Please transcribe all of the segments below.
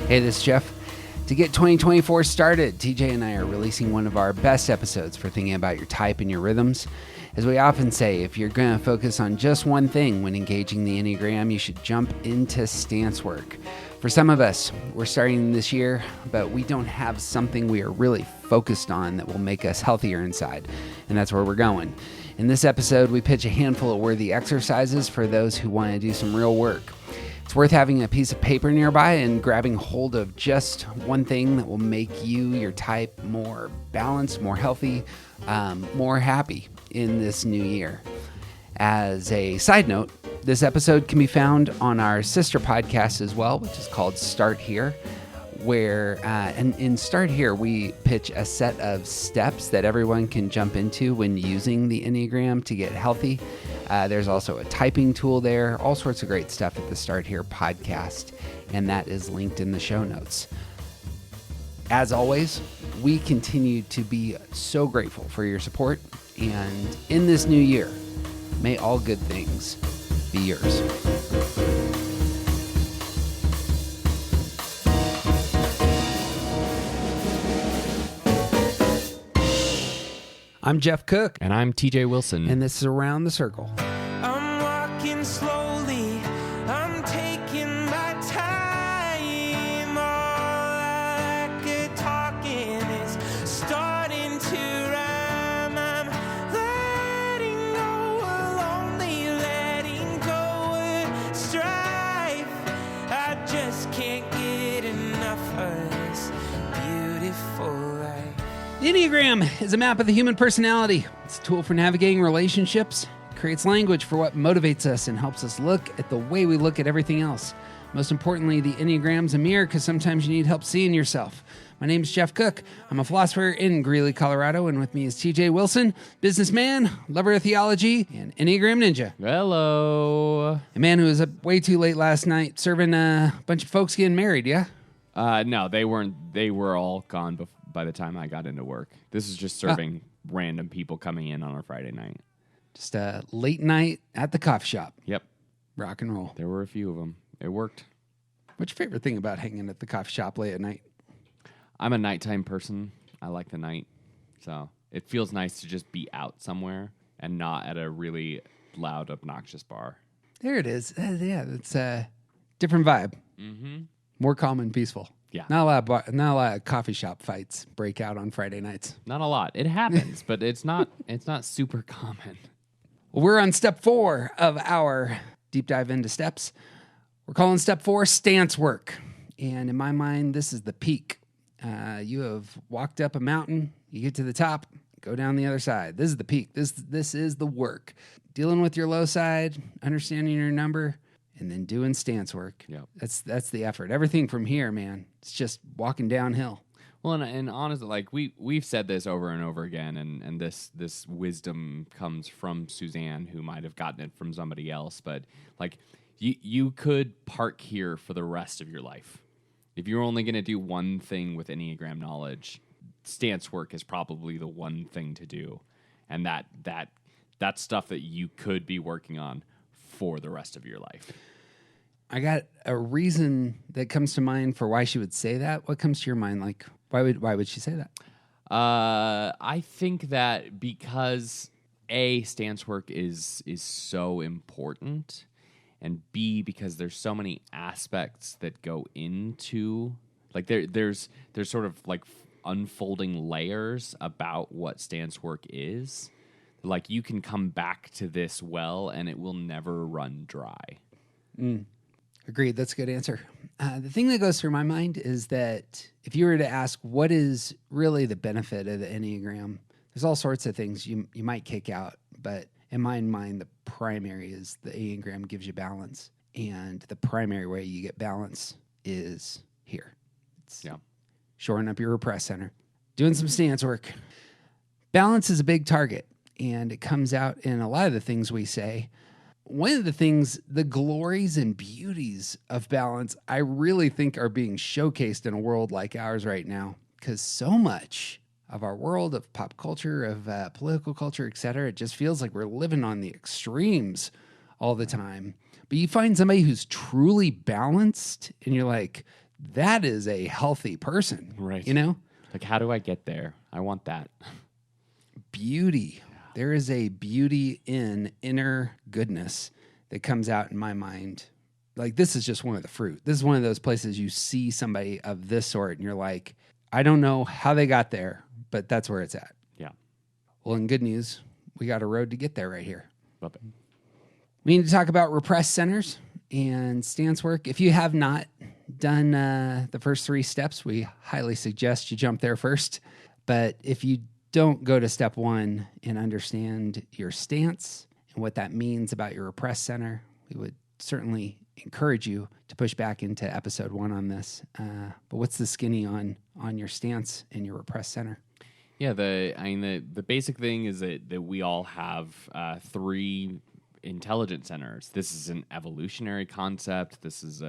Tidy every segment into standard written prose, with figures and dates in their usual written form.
Hey, this is Jeff. To get 2024 started, TJ and I are releasing one of our best episodes for thinking about your type and your rhythms. As we often say, if you're going to focus on just one thing when engaging the Enneagram, you should jump into stance work. For some of us, we're starting this year, but we don't have something we are really focused on that will make us healthier inside, and that's where we're going. In this episode, we pitch a handful of worthy exercises for those who want to do some real work. It's worth having a piece of paper nearby and grabbing hold of just one thing that will make you, your type, more balanced, more healthy, more happy in this new year. As a side note, this episode can be found on our sister podcast as well, which is called Start Here, where and in Start Here, we pitch a set of steps that everyone can jump into when using the Enneagram to get healthy. There's also a typing tool there, all sorts of great stuff at the Start Here podcast, and that is linked in the show notes. As always, we continue to be so grateful for your support, and in this new year, may all good things be yours. I'm Jeff Cook. And I'm TJ Wilson. And this is Around the Circle. I'm walking slowly, I'm taking my time. All I like talking is starting to rhyme. I'm letting go of lonely, letting go of strife. I just can't get enough of this beautiful life. The Enneagram is a map of the human personality. It's a tool for navigating relationships. It creates language for what motivates us and helps us look at the way we look at everything else. Most importantly, the Enneagram's a mirror because sometimes you need help seeing yourself. My name is Jeff Cook. I'm a philosopher in Greeley, Colorado, and with me is TJ Wilson, businessman, lover of theology, and Enneagram ninja. Hello. A man who was up way too late last night serving a bunch of folks getting married, yeah? No, they weren't. They were all gone by the time I got into work. This is just serving random people coming in on a Friday night. Just a late night at the coffee shop. Yep. Rock and roll. There were a few of them. It worked. What's your favorite thing about hanging at the coffee shop late at night? I'm a nighttime person. I like the night. So it feels nice to just be out somewhere and not at a really loud, obnoxious bar. There it is. Yeah, it's a different vibe. Mm-hmm. More calm and peaceful. Yeah. Not a lot of coffee shop fights break out on Friday nights. Not a lot. It happens, but it's not super common. Well, we're on step 4 of our deep dive into steps. We're calling step 4 stance work. And in my mind, this is the peak. You have walked up a mountain, you get to the top, go down the other side. This is the peak. This is the work. Dealing with your low side, understanding your number, and then doing stance work. Yep. That's the effort. Everything from here, man, it's just walking downhill. Well, and honestly, like we've said this over and over again, and this wisdom comes from Suzanne, who might have gotten it from somebody else, but like you could park here for the rest of your life. If you're only going to do one thing with Enneagram knowledge, stance work is probably the one thing to do, and that's stuff that you could be working on for the rest of your life. I got a reason that comes to mind for why she would say that. What comes to your mind? Like, why would she say that? I think that because A, stance work is so important, and B, because there's so many aspects that go into, like there's sort of like unfolding layers about what stance work is. Like you can come back to this well and it will never run dry. Agreed. That's a good answer. The thing that goes through my mind is that if you were to ask what is really the benefit of the Enneagram, there's all sorts of things you might kick out, but in my mind, the primary is the Enneagram gives you balance, and the primary way you get balance is here. It's shoring up your repressed center, doing some stance work. Balance is a big target, and it comes out in a lot of the things we say. One of the things, the glories and beauties of balance, I really think are being showcased in a world like ours right now, because so much of our world, of pop culture, of political culture, et cetera, it just feels like we're living on the extremes all the time. But you find somebody who's truly balanced, and you're like, that is a healthy person. Right. You know? Like, how do I get there? I want that. Beauty. There is a beauty in inner goodness that comes out in my mind. Like, this is just one of the fruit. This is one of those places you see somebody of this sort and you're like, I don't know how they got there, but that's where it's at. Yeah. Well, in good news, we got a road to get there right here. Love it. We need to talk about repressed centers and stance work. If you have not done the first 3 steps, we highly suggest you jump there first. But if you don't go to step 1 and understand your stance and what that means about your repressed center, we would certainly encourage you to push back into episode 1 on this. But what's the skinny on your stance and your repressed center? Yeah, the basic thing is that we all have 3 intelligence centers. This is an evolutionary concept. This is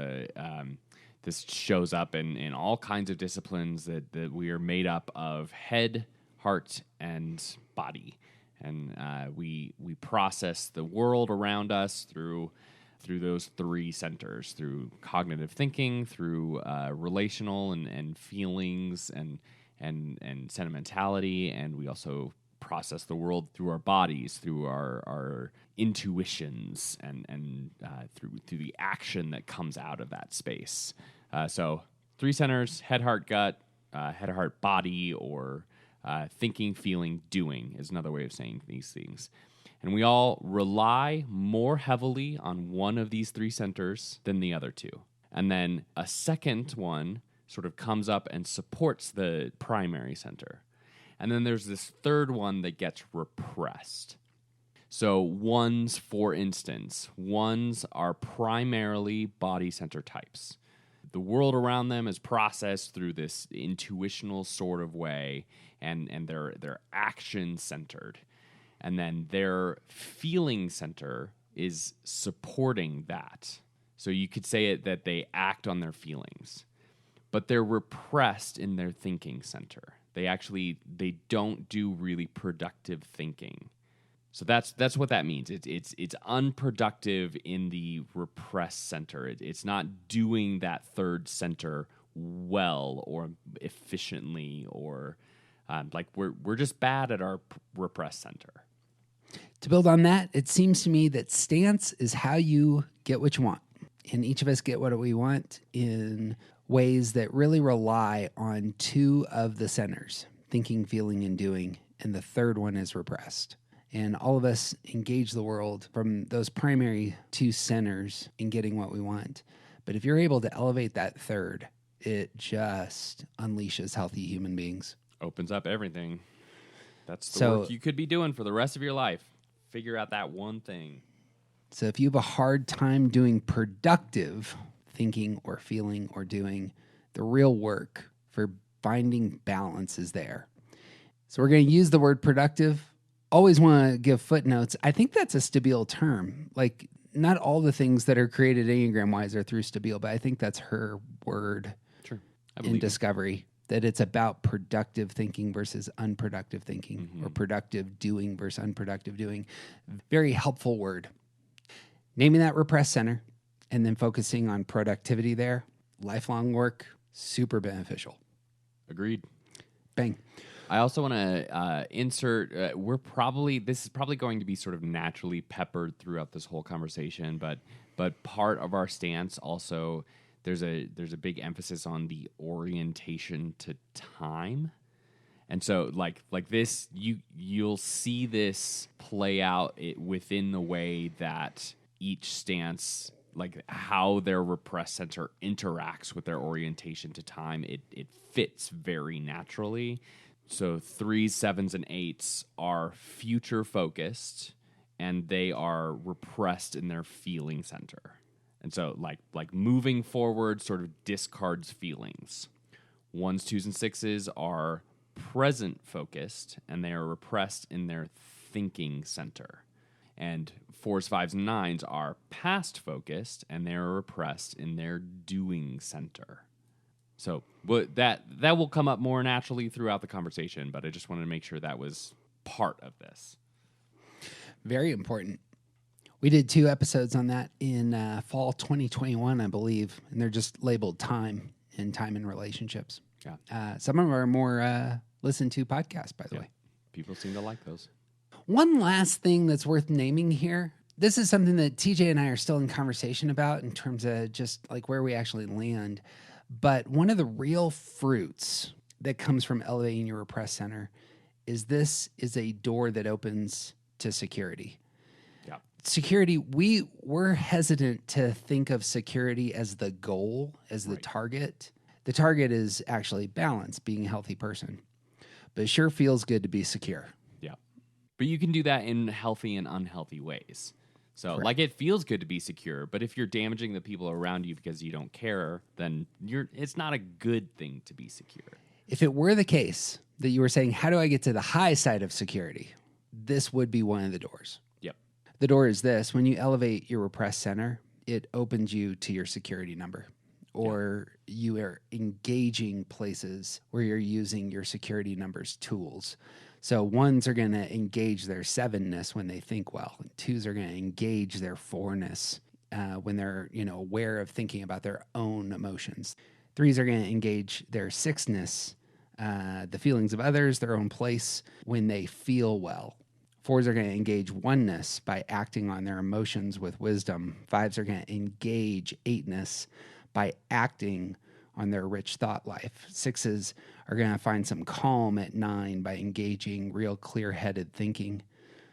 this shows up in all kinds of disciplines that we are made up of head, heart, and body, and we process the world around us through those 3 centers, through cognitive thinking, through relational and feelings and sentimentality, and we also process the world through our bodies, through our intuitions, and through the action that comes out of that space. So 3 centers: head, heart, gut, head, heart, body, or thinking, feeling, doing is another way of saying these things. And we all rely more heavily on one of these 3 centers than the other 2. And then a second one sort of comes up and supports the primary center. And then there's this third one that gets repressed. So ones, for instance, ones are primarily body center types. The world around them is processed through this intuitional sort of way, and they're action centered. And then their feeling center is supporting that. So you could say it that they act on their feelings, but they're repressed in their thinking center. They don't do really productive thinking. So that's what that means. It's unproductive in the repressed center. It's not doing that third center well or efficiently, or like we're just bad at our repressed center. To build on that, it seems to me that stance is how you get what you want. And each of us get what we want in ways that really rely on 2 of the centers, thinking, feeling, and doing. And the third one is repressed. And all of us engage the world from those primary 2 centers in getting what we want. But if you're able to elevate that third, it just unleashes healthy human beings. Opens up everything. That's the work you could be doing for the rest of your life. Figure out that one thing. So if you have a hard time doing productive thinking or feeling or doing, the real work for finding balance is there. So we're going to use the word productive. Always want to give footnotes. I think that's a Stabile term. Like, not all the things that are created Enneagram-wise are through Stabile, but I think that's her word in discovery, that it's about productive thinking versus unproductive thinking, or productive doing versus unproductive doing. Very helpful word. Naming that repressed center and then focusing on productivity there, lifelong work, super beneficial. Agreed. Bang. I also want to insert, this is probably going to be sort of naturally peppered throughout this whole conversation, but part of our stance also, there's a big emphasis on the orientation to time. And so like this, you'll see this play out within the way that each stance, like how their repressed center interacts with their orientation to time, it fits very naturally. So 3s, 7s, and 8s are future focused, and they are repressed in their feeling center. And so like moving forward sort of discards feelings. 1s, 2s, and 6s are present focused, and they are repressed in their thinking center. And 4s, 5s, and 9s are past focused, and they are repressed in their doing center. So that will come up more naturally throughout the conversation, but I just wanted to make sure that was part of this. Very important. We did 2 episodes on that in fall 2021, I believe, and they're just labeled time in time and relationships. Yeah. Some of our more listened to podcasts, by the way. People seem to like those. One last thing that's worth naming here. This is something that TJ and I are still in conversation about in terms of just like where we actually land. But one of the real fruits that comes from elevating your repressed center is this is a door that opens to security. Yeah. Security, we're hesitant to think of security as the goal, as the target. The target is actually balance, being a healthy person. But it sure feels good to be secure. Yeah. But you can do that in healthy and unhealthy ways. So, like, it feels good to be secure, but if you're damaging the people around you because you don't care, then it's not a good thing to be secure. If it were the case that you were saying, how do I get to the high side of security? This would be one of the doors. Yep. The door is this. When you elevate your repressed center, it opens you to your security number. Or you are engaging places where you're using your security numbers tools. So ones are going to engage their 7-ness when they think well. And 2s are going to engage their 4-ness when they're aware of thinking about their own emotions. 3s are going to engage their 6-ness, the feelings of others, their own place when they feel well. 4s are going to engage 1-ness by acting on their emotions with wisdom. 5s are going to engage 8-ness by acting on their rich thought life. 6s are going to find some calm at 9 by engaging real clear-headed thinking.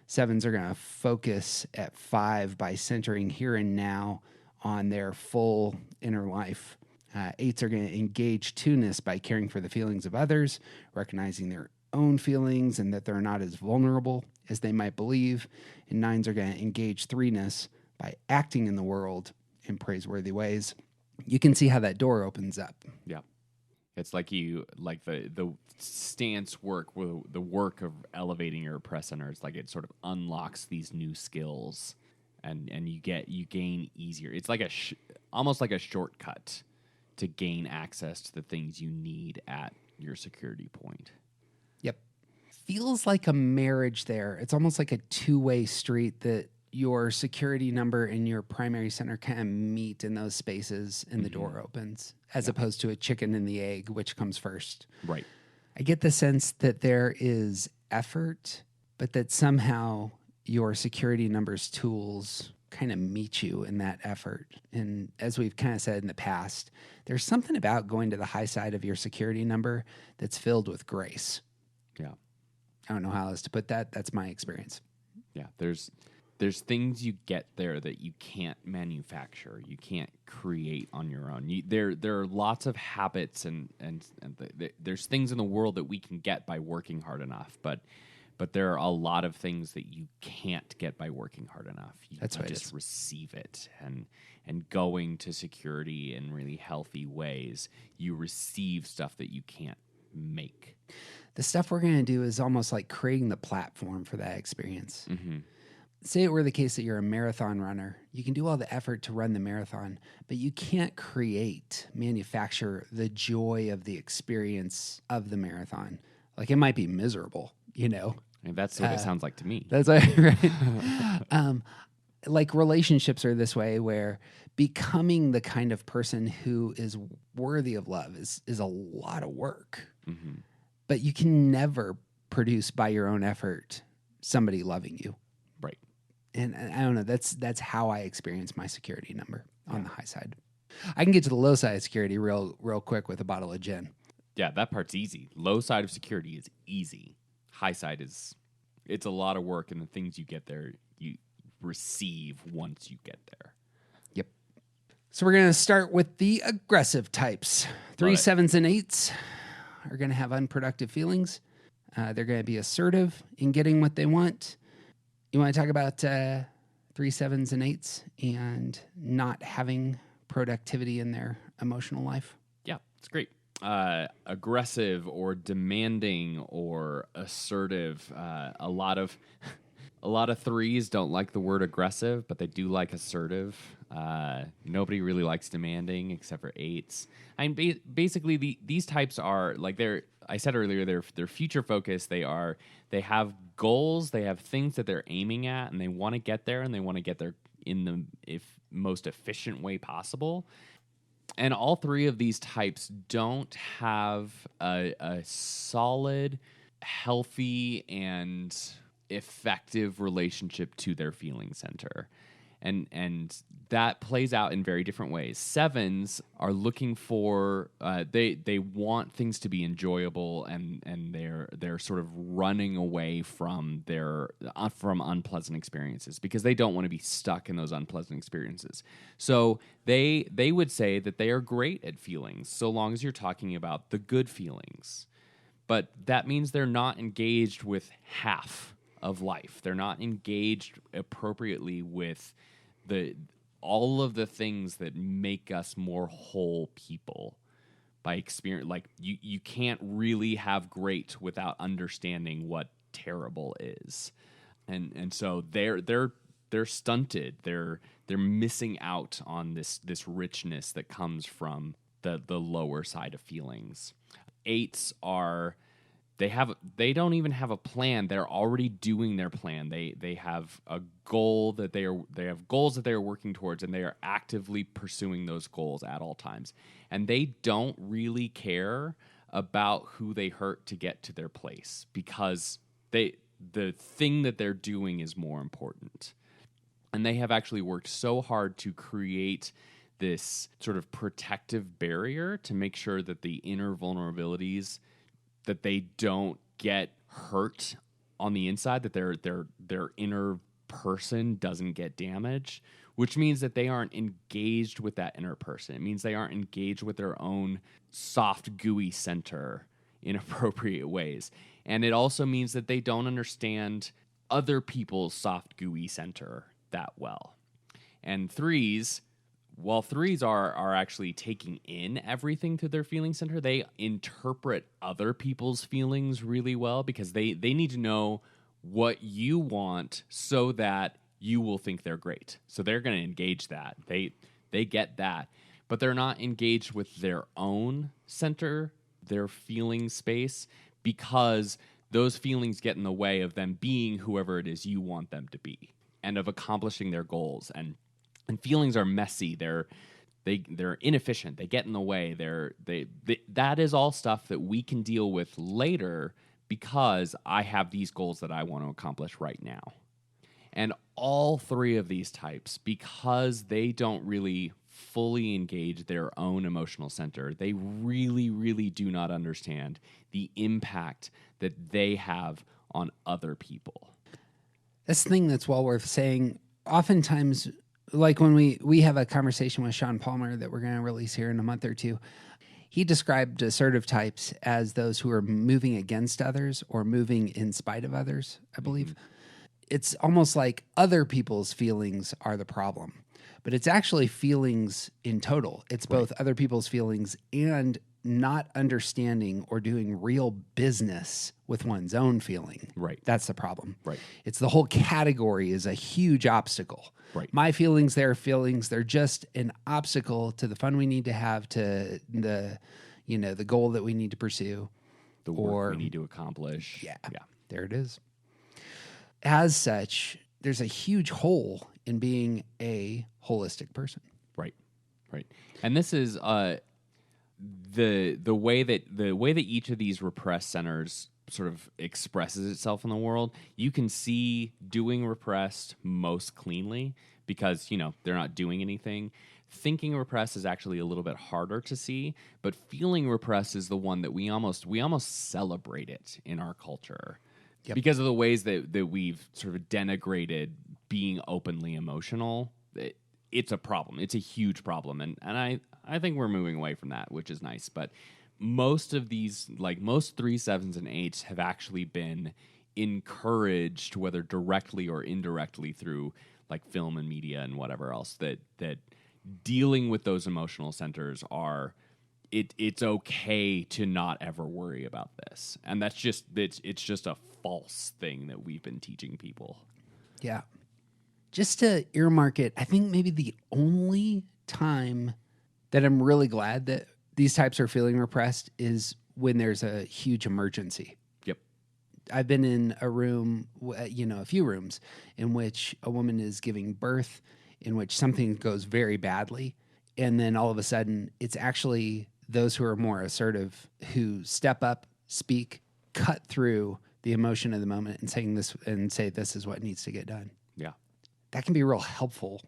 7s are going to focus at 5 by centering here and now on their full inner life. 8s are going to engage 2-ness by caring for the feelings of others, recognizing their own feelings and that they're not as vulnerable as they might believe. And 9s are going to engage 3-ness by acting in the world in praiseworthy ways. You can see how that door opens up. Yeah. It's like the stance work, the work of elevating your repressed center. It's like it sort of unlocks these new skills, and you gain easier. It's like almost like a shortcut to gain access to the things you need at your security point. Yep. Feels like a marriage there. It's almost like a two-way street that your security number and your primary center kind of meet in those spaces and the door opens, as opposed to a chicken and the egg, which comes first. Right. I get the sense that there is effort, but that somehow your security numbers tools kind of meet you in that effort. And as we've kind of said in the past, there's something about going to the high side of your security number that's filled with grace. Yeah. I don't know how else to put that. That's my experience. Yeah. There's things you get there that you can't manufacture, you can't create on your own. There are lots of habits and there's things in the world that we can get by working hard enough, but there are a lot of things that you can't get by working hard enough. You just receive it, and going to security in really healthy ways, you receive stuff that you can't make. The stuff we're going to do is almost like creating the platform for that experience. Mm-hmm. Say it were the case that you're a marathon runner. You can do all the effort to run the marathon, but you can't manufacture the joy of the experience of the marathon. Like, it might be miserable, And that's what it sounds like to me. That's right. Like, relationships are this way, where becoming the kind of person who is worthy of love is a lot of work. Mm-hmm. But you can never produce by your own effort somebody loving you. Right. And I don't know, that's how I experience my security number on the high side. I can get to the low side of security real quick with a bottle of gin. Yeah, that part's easy. Low side of security is easy. High side it's a lot of work, and the things you get there, you receive once you get there. Yep. So we're going to start with the aggressive types. 3, 7s, and 8s are going to have unproductive feelings. They're going to be assertive in getting what they want. You want to talk about 3, 7s, and 8s and not having productivity in their emotional life? Yeah, it's great. Aggressive or demanding or assertive. A lot of 3s don't like the word aggressive, but they do like assertive. Nobody really likes demanding except for 8s. And basically, these types are like I said earlier, they're future focused. They have goals. They have things that they're aiming at, and they want to get there, and they want to get there in the most efficient way possible. And all three of these types don't have a solid, healthy, and effective relationship to their feeling center. And that plays out in very different ways. Sevens are looking for they want things to be enjoyable, and they're sort of running away from from unpleasant experiences because they don't want to be stuck in those unpleasant experiences. So they would say that they are great at feelings so long as you're talking about the good feelings. But that means they're not engaged with half of life. They're not engaged appropriately with all of the things that make us more whole people by experience. Like you can't really have great without understanding what terrible is, and so they're stunted. They're missing out on this richness that comes from the lower side of feelings. Eights are. They don't even have a plan. They're already doing their plan. They have a goal that they have goals that they are working towards, and they are actively pursuing those goals at all times. And they don't really care about who they hurt to get to their place because the thing that they're doing is more important. And they have actually worked so hard to create this sort of protective barrier to make sure that the inner vulnerabilities, that they don't get hurt on the inside, that their inner person doesn't get damaged, which means that they aren't engaged with that inner person. It means they aren't engaged with their own soft, gooey center in appropriate ways. And it also means that they don't understand other people's soft, gooey center that well. And threes, while threes are actually taking in everything to their feeling center, they interpret other people's feelings really well because they need to know what you want so that you will think they're great. So they're going to engage that. They get that. But they're not engaged with their own center, their feeling space, because those feelings get in the way of them being whoever it is you want them to be and of accomplishing their goals. And feelings are messy. They're inefficient. They get in the way. That is all stuff that we can deal with later because I have these goals that I want to accomplish right now. And all three of these types, because they don't really fully engage their own emotional center, they really, really do not understand the impact that they have on other people. This thing that's well worth saying, oftentimes, like when we have a conversation with Sean Palmer that we're going to release here in a month or two, he described assertive types as those who are moving against others or moving in spite of others, I believe. Mm-hmm. It's almost like other people's feelings are the problem, but it's actually feelings in total. It's both other people's feelings and not understanding or doing real business with one's own feeling. Right. That's the problem. Right. It's the whole category is a huge obstacle. Right. My feelings, their feelings, they're just an obstacle to the fun we need to have, to the goal that we need to pursue. The work we need to accomplish. Yeah. There it is. As such, there's a huge hole in being a holistic person. Right. And this is the way that each of these repressed centers sort of expresses itself in the world. You can see doing repressed most cleanly because, they're not doing anything. Thinking repressed is actually a little bit harder to see, but feeling repressed is the one that we almost celebrate it in our culture. Yep. Because of the ways that we've sort of denigrated being openly emotional. It's a problem. It's a huge problem. And I think we're moving away from that, which is nice. But most of these, like most 3s, 7s, and 8s have actually been encouraged, whether directly or indirectly through like film and media and whatever else, that dealing with those emotional centers are... It's okay to not ever worry about this. And that's just it's just a false thing that we've been teaching people. Yeah. Just to earmark it, I think maybe the only time that I'm really glad that these types are feeling repressed is when there's a huge emergency. Yep. I've been in a room, a few rooms in which a woman is giving birth, in which something goes very badly. And then all of a sudden, it's actually those who are more assertive who step up, speak, cut through the emotion of the moment and say this is what needs to get done. Yeah. That can be real helpful.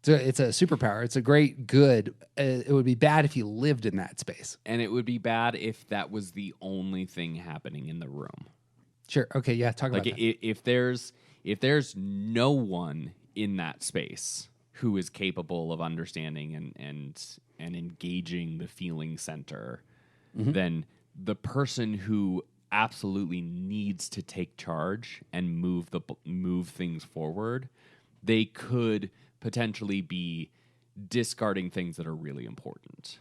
It's a superpower. It's a great good. It would be bad if you lived in that space. And it would be bad if that was the only thing happening in the room. Sure. Okay. Yeah. Talk about Like that. if there's no one in that space who is capable of understanding and engaging the feeling center, then the person who absolutely needs to take charge and move things forward, they could potentially be discarding things that are really important.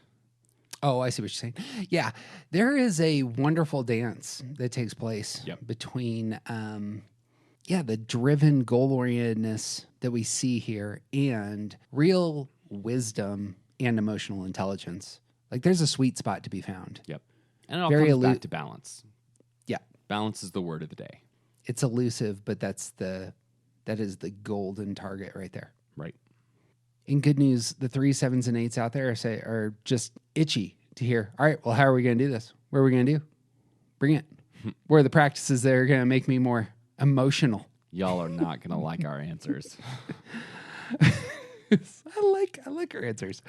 Oh, I see what you're saying. Yeah, there is a wonderful dance that takes place between, the driven goal-orientedness that we see here and real wisdom and emotional intelligence. Like, there's a sweet spot to be found. Yep. And it all Very comes back to balance. Yeah, Balance is the word of the day. it's elusive, but that is the golden target right there. Right. In good news, the 3, 7s, and 8s out there are just itchy to hear. All right, well, how are we going to do this? What are we going to do? Bring it. Where are the practices that are going to make me more emotional? Y'all are not going to like our answers. I like our answers.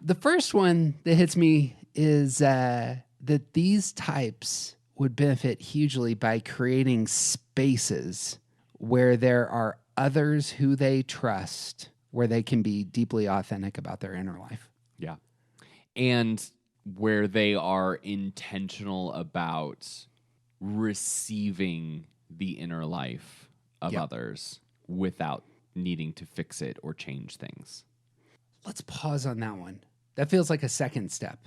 The first one that hits me is that these types would benefit hugely by creating spaces where there are others who they trust, where they can be deeply authentic about their inner life. Yeah. And where they are intentional about receiving the inner life of others without needing to fix it or change things. Let's pause on that one. That feels like a second step.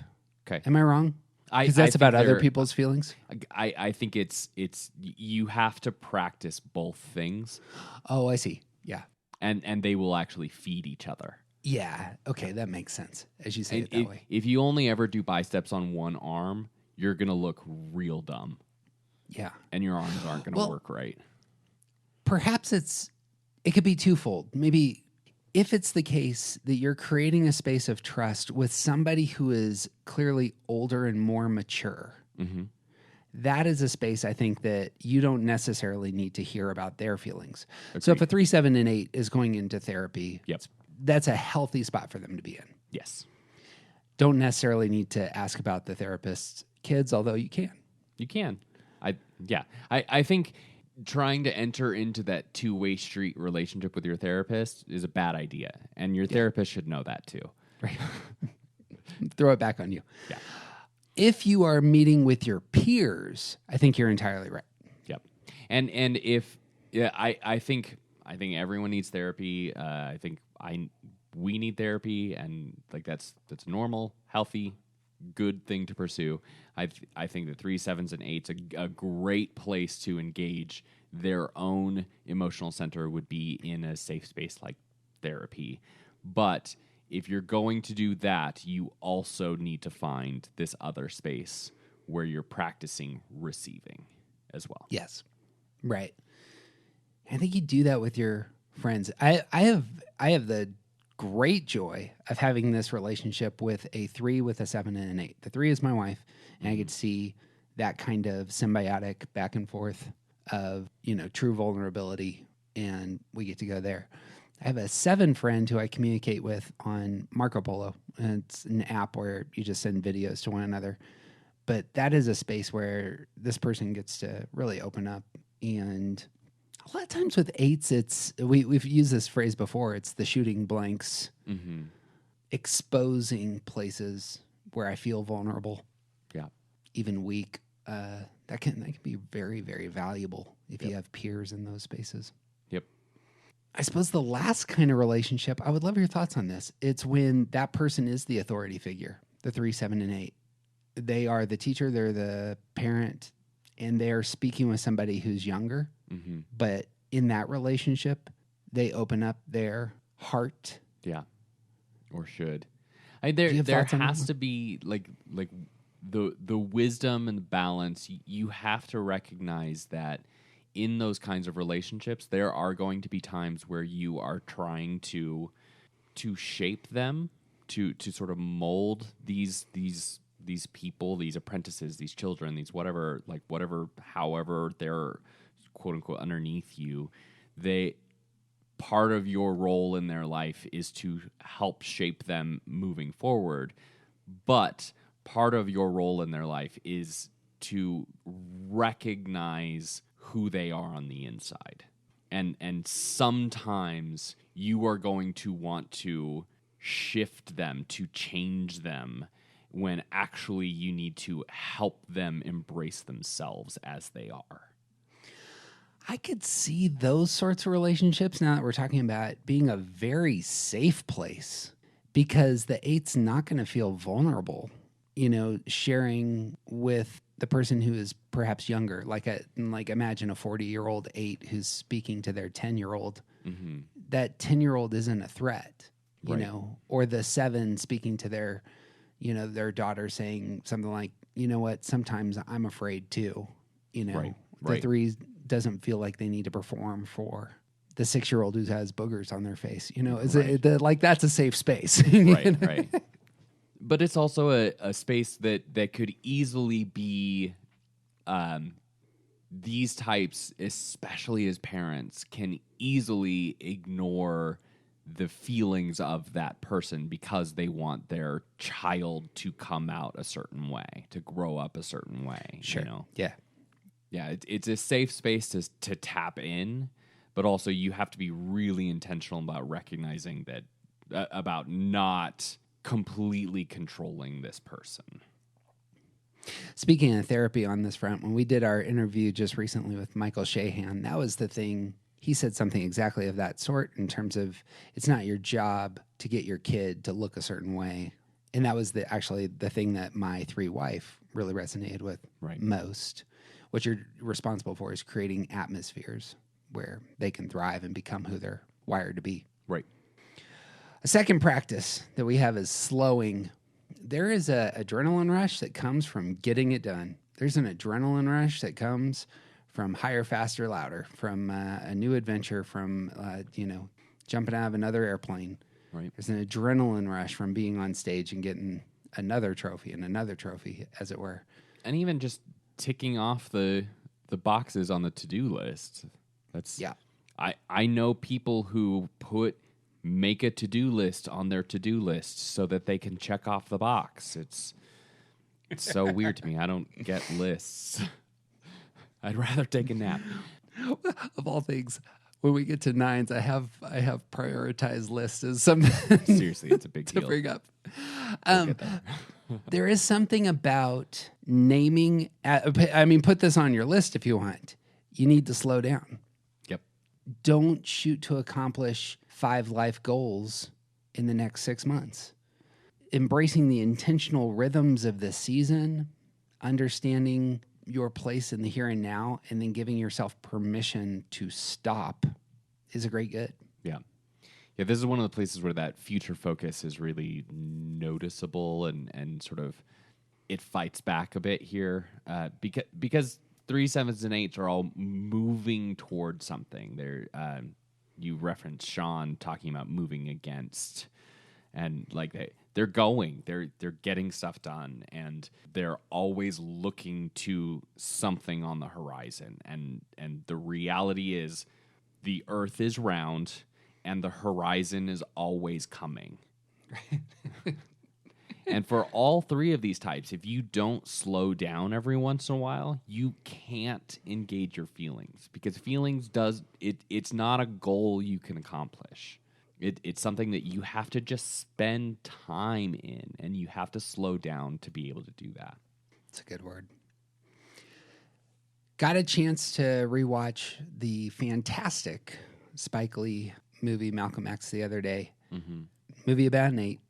Okay. Am I wrong? Because I that's think about other they're- people's feelings. I think it's you have to practice both things, Oh, I see. Yeah. and they will actually feed each other. Yeah. Okay, that makes sense as you say And it that way. if you only ever do biceps on one arm, you're gonna look real dumb, Yeah. and your arms aren't gonna Well- work right. Perhaps it could be twofold. Maybe if it's the case that you're creating a space of trust with somebody who is clearly older and more mature, Mm-hmm. that is a space I think that you don't necessarily need to hear about their feelings. So if a 3, 7, and 8 is going into therapy, Yep. that's a healthy spot for them to be in. Yes, Don't necessarily need to ask about the therapist's kids, although you can. you can. I think trying to enter into that two-way street relationship with your therapist is a bad idea, and your therapist should know that too. Right. Throw it back on you. Yeah. If you are meeting with your peers, I think you're entirely right. Yep. And if I think everyone needs therapy. I think we need therapy, and like that's normal, healthy, good thing to pursue. I think the 3, 7s, and 8s a great place to engage their own emotional center would be in a safe space like therapy. But if you're going to do that, you also need to find this other space where you're practicing receiving as well. Yes. Right. I think you do that with your friends. I have the great joy of having this relationship with a 3, with a 7, and an 8. The 3 is my wife, and I get to see that kind of symbiotic back and forth of, true vulnerability, and we get to go there. I have a 7 friend who I communicate with on Marco Polo, and it's an app where you just send videos to one another. But that is a space where this person gets to really open up. And a lot of times with 8s, we've used this phrase before. It's the shooting blanks, Mm-hmm. exposing places where I feel vulnerable, Yeah. even weak. That can be very, very valuable if you have peers in those spaces. Yep. I suppose the last kind of relationship, I would love your thoughts on this. It's when that person is the authority figure, the 3, 7, and 8. They are the teacher, they're the parent, and they are speaking with somebody who's younger. Mm-hmm. But in that relationship, they open up their heart. Yeah. Or should. Do you There have thoughts on that has one? to be like the wisdom and the balance. You have to recognize that in those kinds of relationships, there are going to be times where you are trying to shape them to sort of mold these people, these apprentices, these children, these whatever, however they're quote unquote underneath you, part of your role in their life is to help shape them moving forward. But part of your role in their life is to recognize who they are on the inside. And sometimes you are going to want to shift them, to change them, when actually you need to help them embrace themselves as they are. I could see those sorts of relationships, now that we're talking about it, being a very safe place, because the 8's not going to feel vulnerable, sharing with the person who is perhaps younger. Like imagine a 40-year-old 8 who's speaking to their 10-year-old. Mm-hmm. That 10-year-old isn't a threat, Right. or the 7 speaking to their daughter, saying something like, you know what, sometimes I'm afraid too. Right. The 3 doesn't feel like they need to perform for the 6-year-old who has boogers on their face. Like that's a safe space. Right, right. But it's also a space that could easily be, these types, especially as parents, can easily ignore the feelings of that person because they want their child to come out a certain way, to grow up a certain way. Sure. Yeah. Yeah, it's a safe space to tap in, but also you have to be really intentional about recognizing that, about not completely controlling this person. Speaking of therapy on this front, when we did our interview just recently with Michael Shahan, that was the thing. He said something exactly of that sort, in terms of it's not your job to get your kid to look a certain way. And that was actually the thing that my 3 wife really resonated with most. What you're responsible for is creating atmospheres where they can thrive and become who they're wired to be. Right. A second practice that we have is slowing. There is an adrenaline rush that comes from getting it done. There's an adrenaline rush that comes from higher, faster, louder, from a new adventure, from, jumping out of another airplane. Right. There's an adrenaline rush from being on stage and getting another trophy, as it were. And even just ticking off the boxes on the to-do list. I know people who make a to-do list on their to-do list so that they can check off the box. It's so weird to me. I don't get lists. I'd rather take a nap. Of all things, when we get to 9s, I have prioritized lists as something Seriously, it's a big to deal. bring up. We'll get there. There is something about naming. Put this on your list if you want. You need to slow down. Yep. Don't shoot to accomplish 5 life goals in the next 6 months. Embracing the intentional rhythms of the season, understanding your place in the here and now, and then giving yourself permission to stop is a great good. Yeah. Yeah, this is one of the places where that future focus is really noticeable and sort of it fights back a bit here because 3, 7s, and 8s are all moving towards something. You referenced Sean talking about moving against, and like they're getting stuff done, and they're always looking to something on the horizon. And the reality is the earth is round and the horizon is always coming. And for all 3 of these types, if you don't slow down every once in a while, you can't engage your feelings, because feelings it's not a goal you can accomplish. It's something that you have to just spend time in, and you have to slow down to be able to do that. It's a good word. Got a chance to rewatch the fantastic Spike Lee movie Malcolm X the other day. Mm-hmm. Movie about an 8.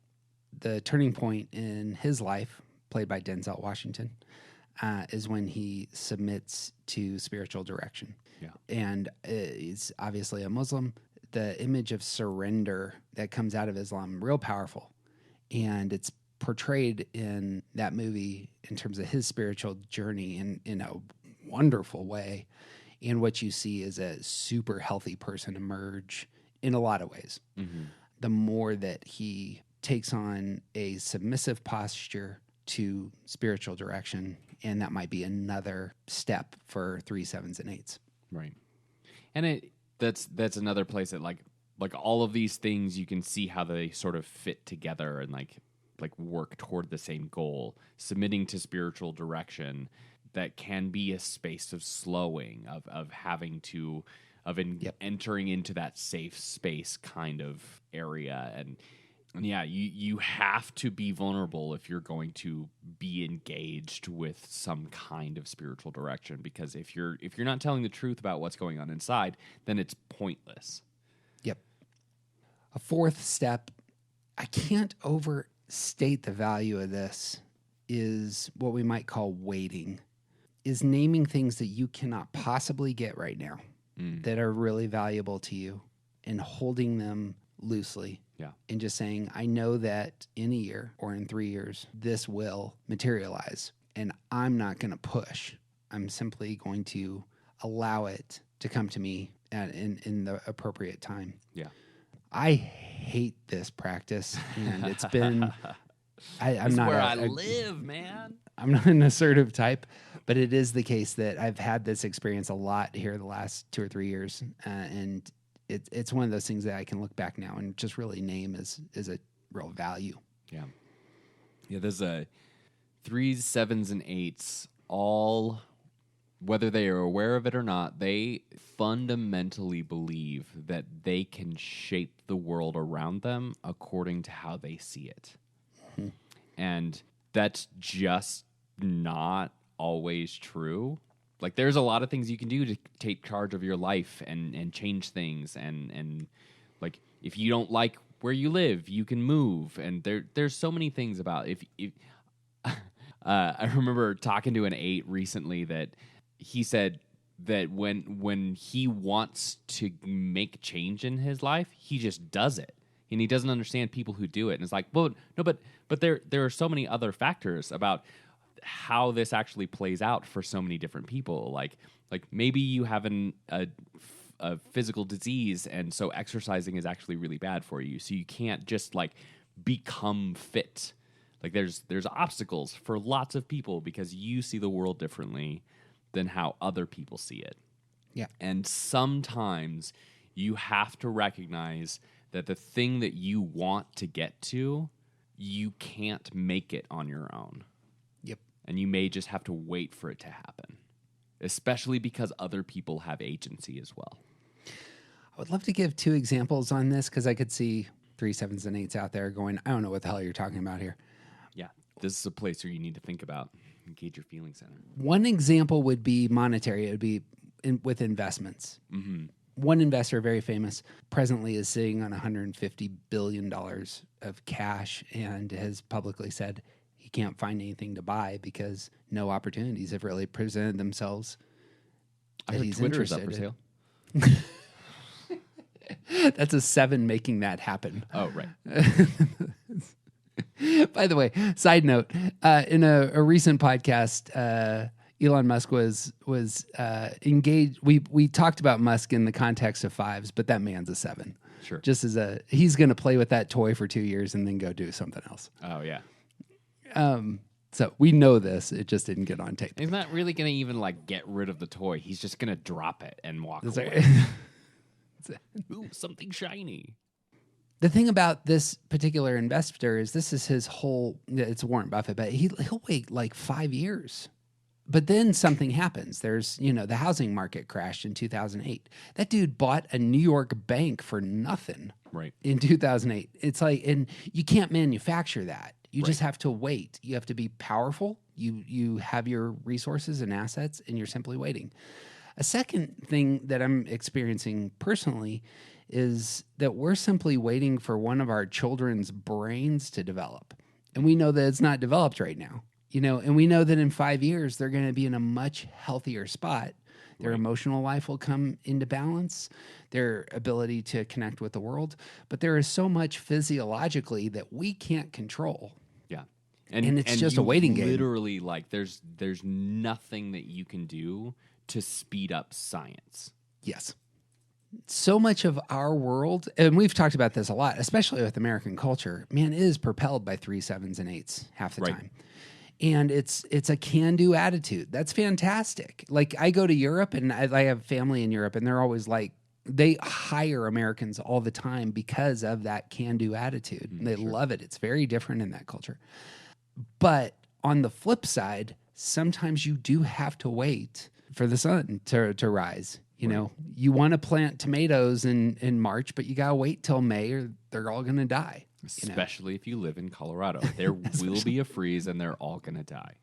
The turning point in his life, played by Denzel Washington, is when he submits to spiritual direction. Yeah. And he's obviously a Muslim. The image of surrender that comes out of Islam, real powerful. And it's portrayed in that movie in terms of his spiritual journey in a wonderful way. And what you see is a super healthy person emerge in a lot of ways. Mm-hmm. The more that he takes on a submissive posture to spiritual direction, and that might be another step for 3, 7s, and 8s. Right. And that's another place that like all of these things, you can see how they sort of fit together and like work toward the same goal. Submitting to spiritual direction, that can be a space of slowing, of having to entering into that safe space kind of area. And yeah, you have to be vulnerable if you're going to be engaged with some kind of spiritual direction, because if you're not telling the truth about what's going on inside, then it's pointless. Yep. A fourth step, I can't overstate the value of this, is what we might call waiting, is naming things that you cannot possibly get right now that are really valuable to you and holding them loosely. Yeah. And just saying, I know that in a year or in 3 years, this will materialize, and I'm not going to push. I'm simply going to allow it to come to me in the appropriate time. Yeah. I hate this practice, and it's been... I'm not where I live, man. I'm not an assertive type, but it is the case that I've had this experience a lot here the last 2 or 3 years, and it's one of those things that I can look back now and just really name as a real value. Yeah. There's 3s, 7s, and 8s. All, whether they are aware of it or not, they fundamentally believe that they can shape the world around them according to how they see it. And that's just not always true. Like, there's a lot of things you can do to take charge of your life and change things. And like, if you don't like where you live, you can move. And there's so many things about if I remember talking to an 8 recently that he said that when he wants to make change in his life, he just does it. And he doesn't understand people who do it. And it's like, well, no, but there are so many other factors about how this actually plays out for so many different people. Like maybe you have a physical disease, and so exercising is actually really bad for you. So you can't just like become fit. Like there's obstacles for lots of people because you see the world differently than how other people see it. Yeah. And sometimes you have to recognize that the thing that you want to get to, you can't make it on your own. Yep. And you may just have to wait for it to happen, especially because other people have agency as well. I would love to give 2 examples on this, because I could see 3, 7s, and 8s out there going, I don't know what the hell you're talking about here. Yeah, this is a place where you need to think about, engage your feeling center. One example would be monetary. It would be with investments. Mm-hmm. One investor, very famous, presently is sitting on $150 billion of cash and has publicly said he can't find anything to buy because no opportunities have really presented themselves. I heard Twitter is up for sale. That's a 7 making that happen. Oh, right. By the way, side note, in a recent podcast, Elon Musk was engaged. We talked about Musk in the context of 5s, but that man's a 7. Sure. Just he's going to play with that toy for 2 years and then go do something else. Oh, yeah. So we know this. It just didn't get on tape. He's not really going to even like get rid of the toy. He's just going to drop it and walk away. Ooh, something shiny. The thing about this particular investor is this is his whole, it's Warren Buffett, but he'll wait like 5 years. But then something happens. There's, the housing market crashed in 2008. That dude bought a New York bank for nothing in 2008. It's like, and you can't manufacture that. You just have to wait. You have to be powerful. You have your resources and assets, and you're simply waiting. A second thing that I'm experiencing personally is that we're simply waiting for one of our children's brains to develop. And we know that it's not developed right now. And we know that in 5 years, they're going to be in a much healthier spot. Their emotional life will come into balance, their ability to connect with the world. But there is so much physiologically that we can't control. Yeah. And it's just a waiting game. Literally, like, there's nothing that you can do to speed up science. Yes. So much of our world, and we've talked about this a lot, especially with American culture, man, it is propelled by 3 7s and 8s half the Right. time. And it's a can-do attitude. That's fantastic. Like, I go to Europe, and I have family in Europe, and they're always like, they hire Americans all the time because of that can-do attitude. They love it. It's very different in that culture. But on the flip side, sometimes you do have to wait for the sun to rise. You know, you want to plant tomatoes in March, but you got to wait till May or they're all going to die. You know? Especially if you live in Colorado. There will be a freeze and they're all going to die.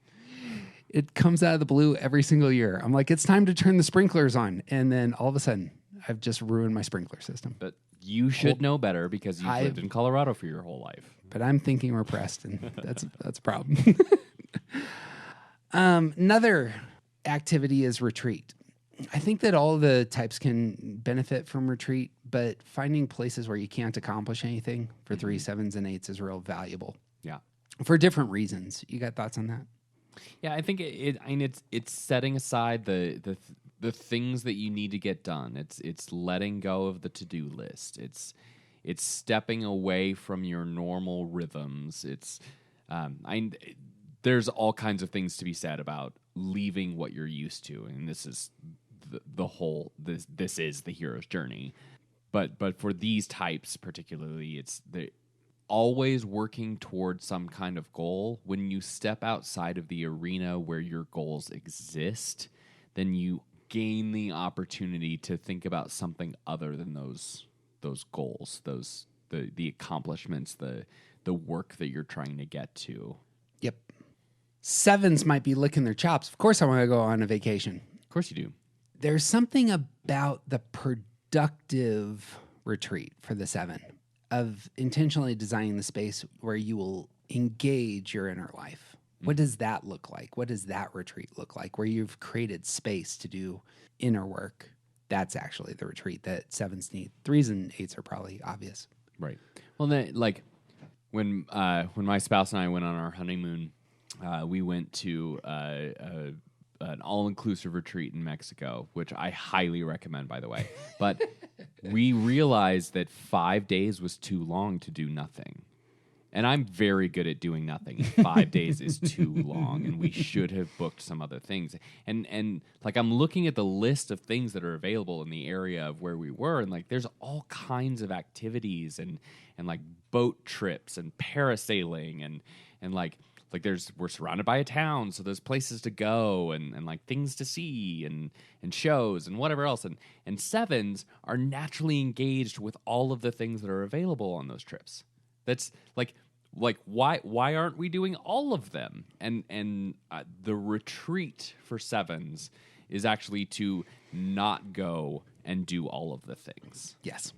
It comes out of the blue every single year. I'm like, it's time to turn the sprinklers on. And then all of a sudden, I've just ruined my sprinkler system. But you should know better because you've lived in Colorado for your whole life. But I'm thinking we're pressed, and that's a problem. Another activity is retreat. I think that all the types can benefit from retreat, but finding places where you can't accomplish anything for 3 7s and 8s is real valuable Yeah. for different reasons. You got thoughts on that? Yeah, I think it's setting aside the things that you need to get done. It's letting go of the to-do list. It's stepping away from your normal rhythms. There's all kinds of things to be said about leaving what you're used to, and this is this is the hero's journey. But for these types particularly, it's always working towards some kind of goal. When you step outside of the arena where your goals exist, then you gain the opportunity to think about something other than those goals, the accomplishments, the work that you're trying to get to. Yep. 7s might be licking their chops. Of course I want to go on a vacation. Of course you do. There's something about the productive retreat for the 7 of intentionally designing the space where you will engage your inner life. What does that look like? What does that retreat look like? Where you've created space to do inner work. That's actually the retreat that 7s need. 3s and 8s are probably obvious. Right. Well, then, like when my spouse and I went on our honeymoon, we went to an all-inclusive retreat in Mexico, which I highly recommend, by the way. But we realized that 5 days was too long to do nothing. And I'm very good at doing nothing. 5 days is too long, and we should have booked some other things. And like, I'm looking at the list of things that are available in the area of where we were, and like, there's all kinds of activities and like boat trips and parasailing and like we're surrounded by a town, so there's places to go and like things to see and shows and whatever else. And 7s are naturally engaged with all of the things that are available on those trips. That's like why aren't we doing all of them? And the retreat for 7s is actually to not go and do all of the things. Yes.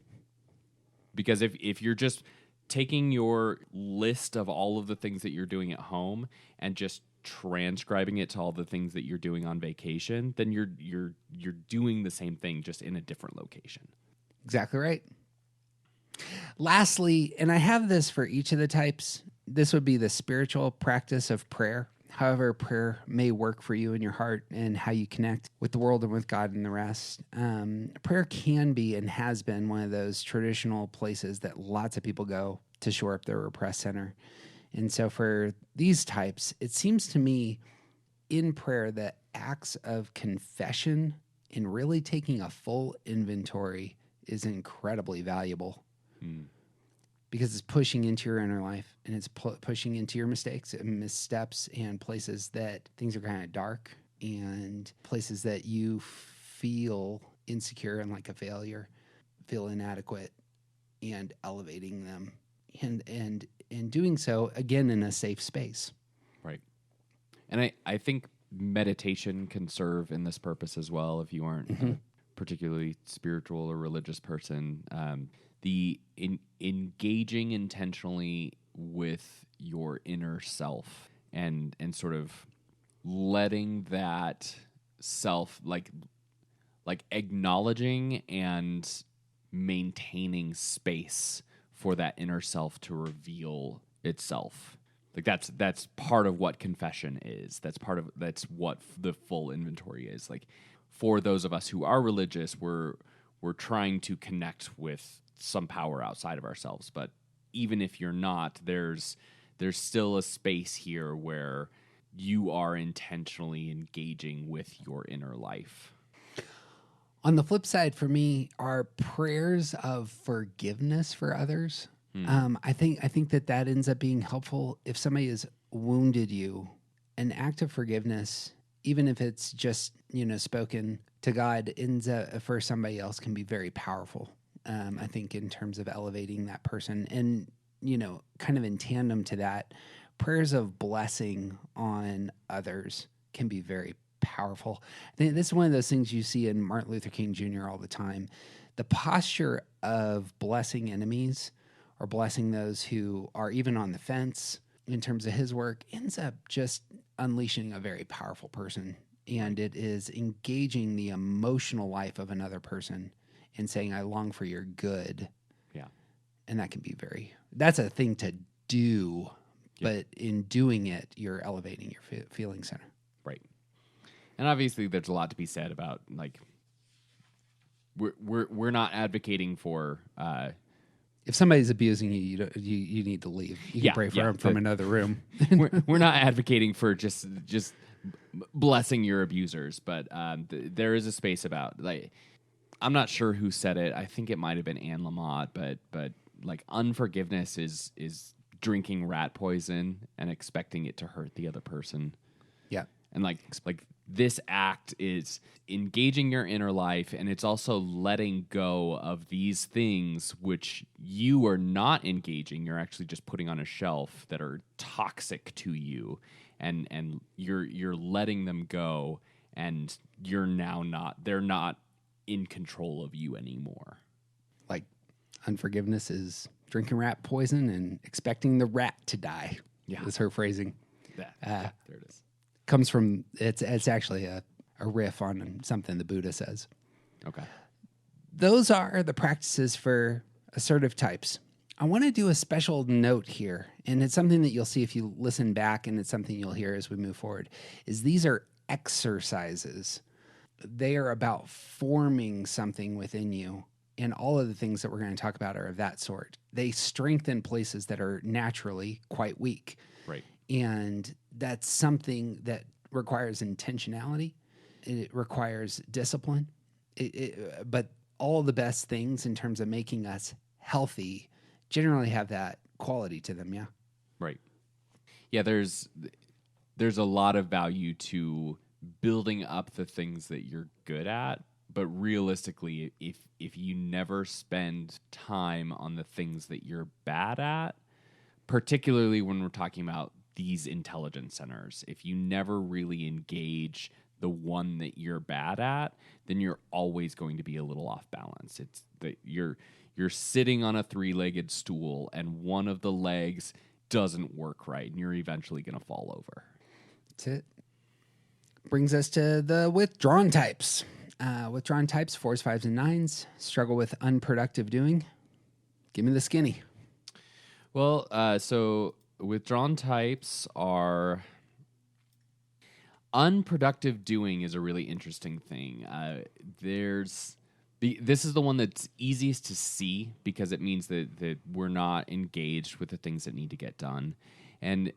Because if you're just taking your list of all of the things that you're doing at home and just transcribing it to all the things that you're doing on vacation, then you're doing the same thing just in a different location. Exactly right. Lastly, and I have this for each of the types, this would be the spiritual practice of prayer. However, prayer may work for you in your heart and how you connect with the world and with God and the rest. Prayer can be and has been one of those traditional places that lots of people go to shore up their repressed center. And so for these types, it seems to me in prayer that acts of confession and really taking a full inventory is incredibly valuable. Because it's pushing into your inner life and it's pushing into your mistakes and missteps and places that things are kind of dark and places that you feel insecure and like a failure, feel inadequate, and elevating them and doing so again in a safe space. Right. And I think meditation can serve in this purpose as well. If you aren't a particularly spiritual or religious person, the engaging intentionally with your inner self and sort of letting that self like acknowledging and maintaining space for that inner self to reveal itself. Like that's part of what confession is. That's what the full inventory is. Like for those of us who are religious, we're we're trying to connect with some power outside of ourselves. But even if you're not, there's still a space here where you are intentionally engaging with your inner life. On the flip side, for me, are prayers of forgiveness for others. I think that ends up being helpful if somebody has wounded you. An act of forgiveness, even if it's just spoken to God, ends up for somebody else can be very powerful. I think in terms of elevating that person, and kind of in tandem to that, prayers of blessing on others can be very powerful. I think this is one of those things you see in Martin Luther King Jr. all the time. The posture of blessing enemies or blessing those who are even on the fence in terms of his work ends up just unleashing a very powerful person. And it is engaging the emotional life of another person and saying, I long for your good. Yeah. And that can be that's a thing to do, but in doing it, you're elevating your feeling center. Right. And obviously there's a lot to be said about, like, we're not advocating for, if somebody's abusing you, you need to leave. You can pray for them from another room. we're not advocating for just blessing your abusers, but there is a space about, like, I'm not sure who said it. I think it might have been Anne Lamott, but like, unforgiveness is drinking rat poison and expecting it to hurt the other person. Yeah. And like this act is engaging your inner life, and it's also letting go of these things which you are not engaging. You're actually just putting on a shelf that are toxic to you, and you're letting them go, and they're not in control of you anymore. Like, unforgiveness is drinking rat poison and expecting the rat to die. Yeah, is her phrasing. There it is. Comes from it's actually a riff on something the Buddha says. Okay. Those are the practices for assertive types. I want to do a special note here, and it's something that you'll see if you listen back, and it's something you'll hear as we move forward, is these are exercises. They are about forming something within you, and all of the things that we're going to talk about are of that sort. They strengthen places that are naturally quite weak. Right. And that's something that requires intentionality. It requires discipline. But all the best things in terms of making us healthy generally have that quality to them, yeah? Right. Yeah, there's a lot of value to building up the things that you're good at, but realistically, if you never spend time on the things that you're bad at, particularly when we're talking about these intelligence centers, if you never really engage the one that you're bad at, then you're always going to be a little off balance. It's that you're sitting on a 3-legged stool and one of the legs doesn't work right, and you're eventually going to fall over. That's it. Brings us to the withdrawn types. Withdrawn types, 4s, 5s, and 9s, struggle with unproductive doing. Give me the skinny. Well, so withdrawn types are unproductive doing is a really interesting thing. This is the one that's easiest to see because it means that we're not engaged with the things that need to get done. And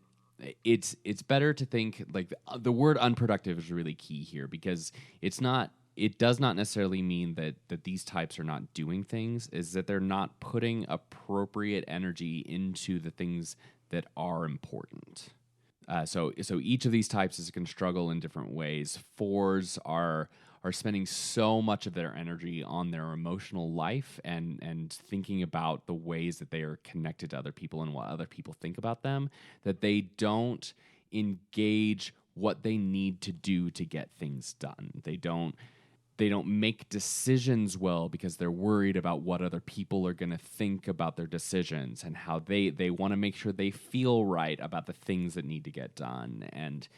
it's better to think like the word unproductive is really key here because it does not necessarily mean that these types are not doing things, is that they're not putting appropriate energy into the things that are important. So each of these types is going to struggle in different ways. 4s are spending so much of their energy on their emotional life and thinking about the ways that they are connected to other people and what other people think about them, that they don't engage what they need to do to get things done. They don't make decisions well because they're worried about what other people are going to think about their decisions and how they want to make sure they feel right about the things that need to get done. And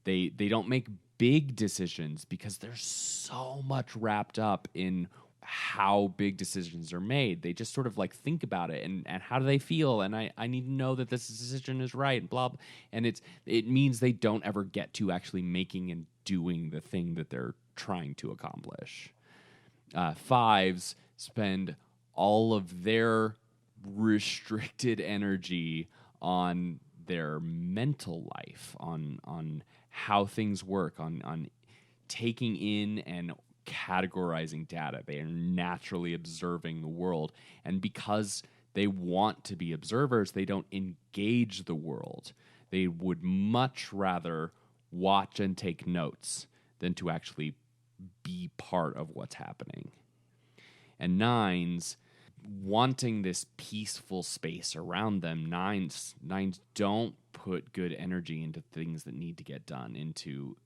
they don't make big decisions because they're so much wrapped up in how big decisions are made. They just sort of like think about it and how do they feel? And I need to know that this decision is right and blah, blah. And it means they don't ever get to actually making and doing the thing that they're trying to accomplish. 5s spend all of their restricted energy on their mental life, on how things work, on taking in and categorizing data. They are naturally observing the world. And because they want to be observers, they don't engage the world. They would much rather watch and take notes than to actually be part of what's happening. And nines, wanting this peaceful space around them, nines don't put good energy into things that need to get done, into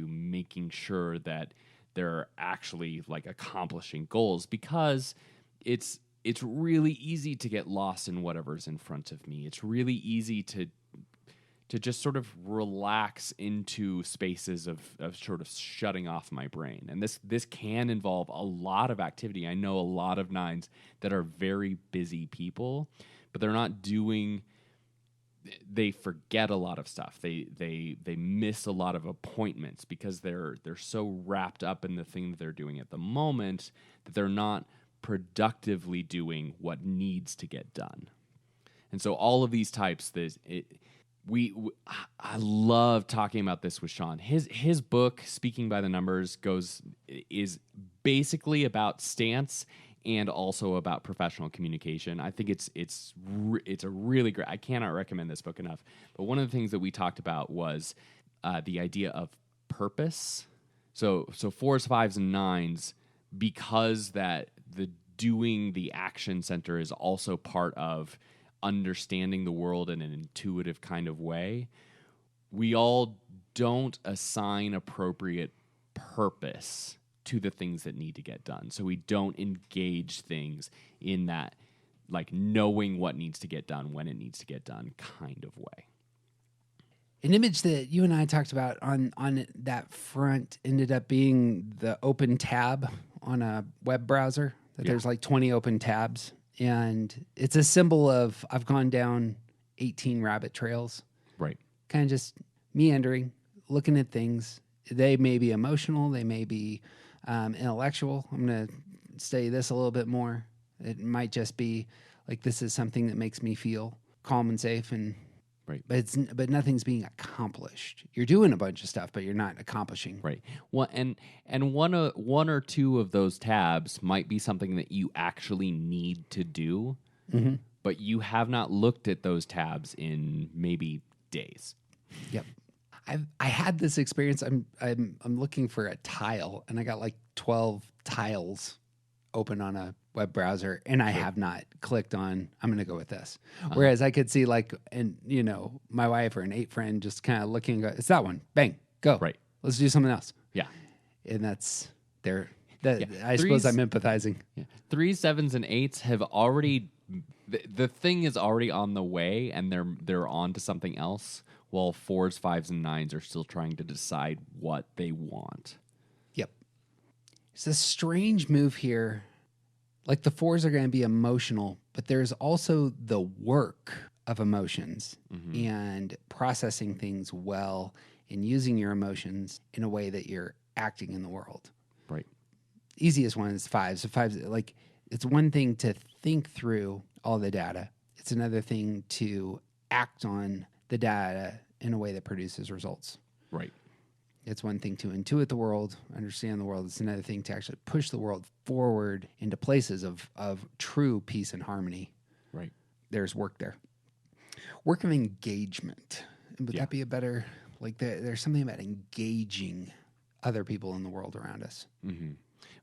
making sure that they're actually like accomplishing goals, because it's really easy to get lost in whatever's in front of me. It's really easy to just sort of relax into spaces of sort of shutting off my brain. And this can involve a lot of activity. I know a lot of nines that are very busy people, but they're not doing, they forget a lot of stuff. They miss a lot of appointments because they're so wrapped up in the thing that they're doing at the moment that they're not productively doing what needs to get done. And so all of these types, I love talking about this with Sean. His book, Speaking by the Numbers, is basically about stance and also about professional communication. I think it's a really great. I cannot recommend this book enough. But one of the things that we talked about was the idea of purpose. So 4s, 5s, and 9s, because that the doing the action center is also part of understanding the world in an intuitive kind of way, we all don't assign appropriate purpose to the things that need to get done. So we don't engage things in that, like, knowing what needs to get done when it needs to get done kind of way. An image that you and I talked about on that front ended up being the open tab on a web browser, that there's like 20 open tabs. And it's a symbol of, I've gone down 18 rabbit trails. Right. Kind of just meandering, looking at things. They may be emotional. They may be intellectual. I'm going to study this a little bit more. It might just be like, this is something that makes me feel calm and safe. And right. But nothing's being accomplished. You're doing a bunch of stuff, but you're not accomplishing. Right. Well, and one or two of those tabs might be something that you actually need to do, but you have not looked at those tabs in maybe days. Yep. I had this experience. I'm looking for a tile, and I got like 12 tiles open on a web browser, and I have not clicked on, I'm going to go with this. Whereas I could see, like, and my wife or an 8 friend just kind of looking, and go, it's that one, bang, go. Right. Let's do something else. Yeah. And that's there. I suppose I'm empathizing. Yeah. 3s, 7s, and 8s have already, the thing is already on the way, and they're on to something else, while 4s, 5s, and 9s are still trying to decide what they want. Yep. It's a strange move here. Like, the 4s are going to be emotional, but there's also the work of emotions and processing things well and using your emotions in a way that you're acting in the world. Right. Easiest one is 5s. So 5s, like, it's one thing to think through all the data. It's another thing to act on the data in a way that produces results. Right. It's one thing to intuit the world, understand the world. It's another thing to actually push the world forward into places of true peace and harmony. Right. There's work there. Work of engagement. Would that be a better, like, there's something about engaging other people in the world around us. Mm-hmm.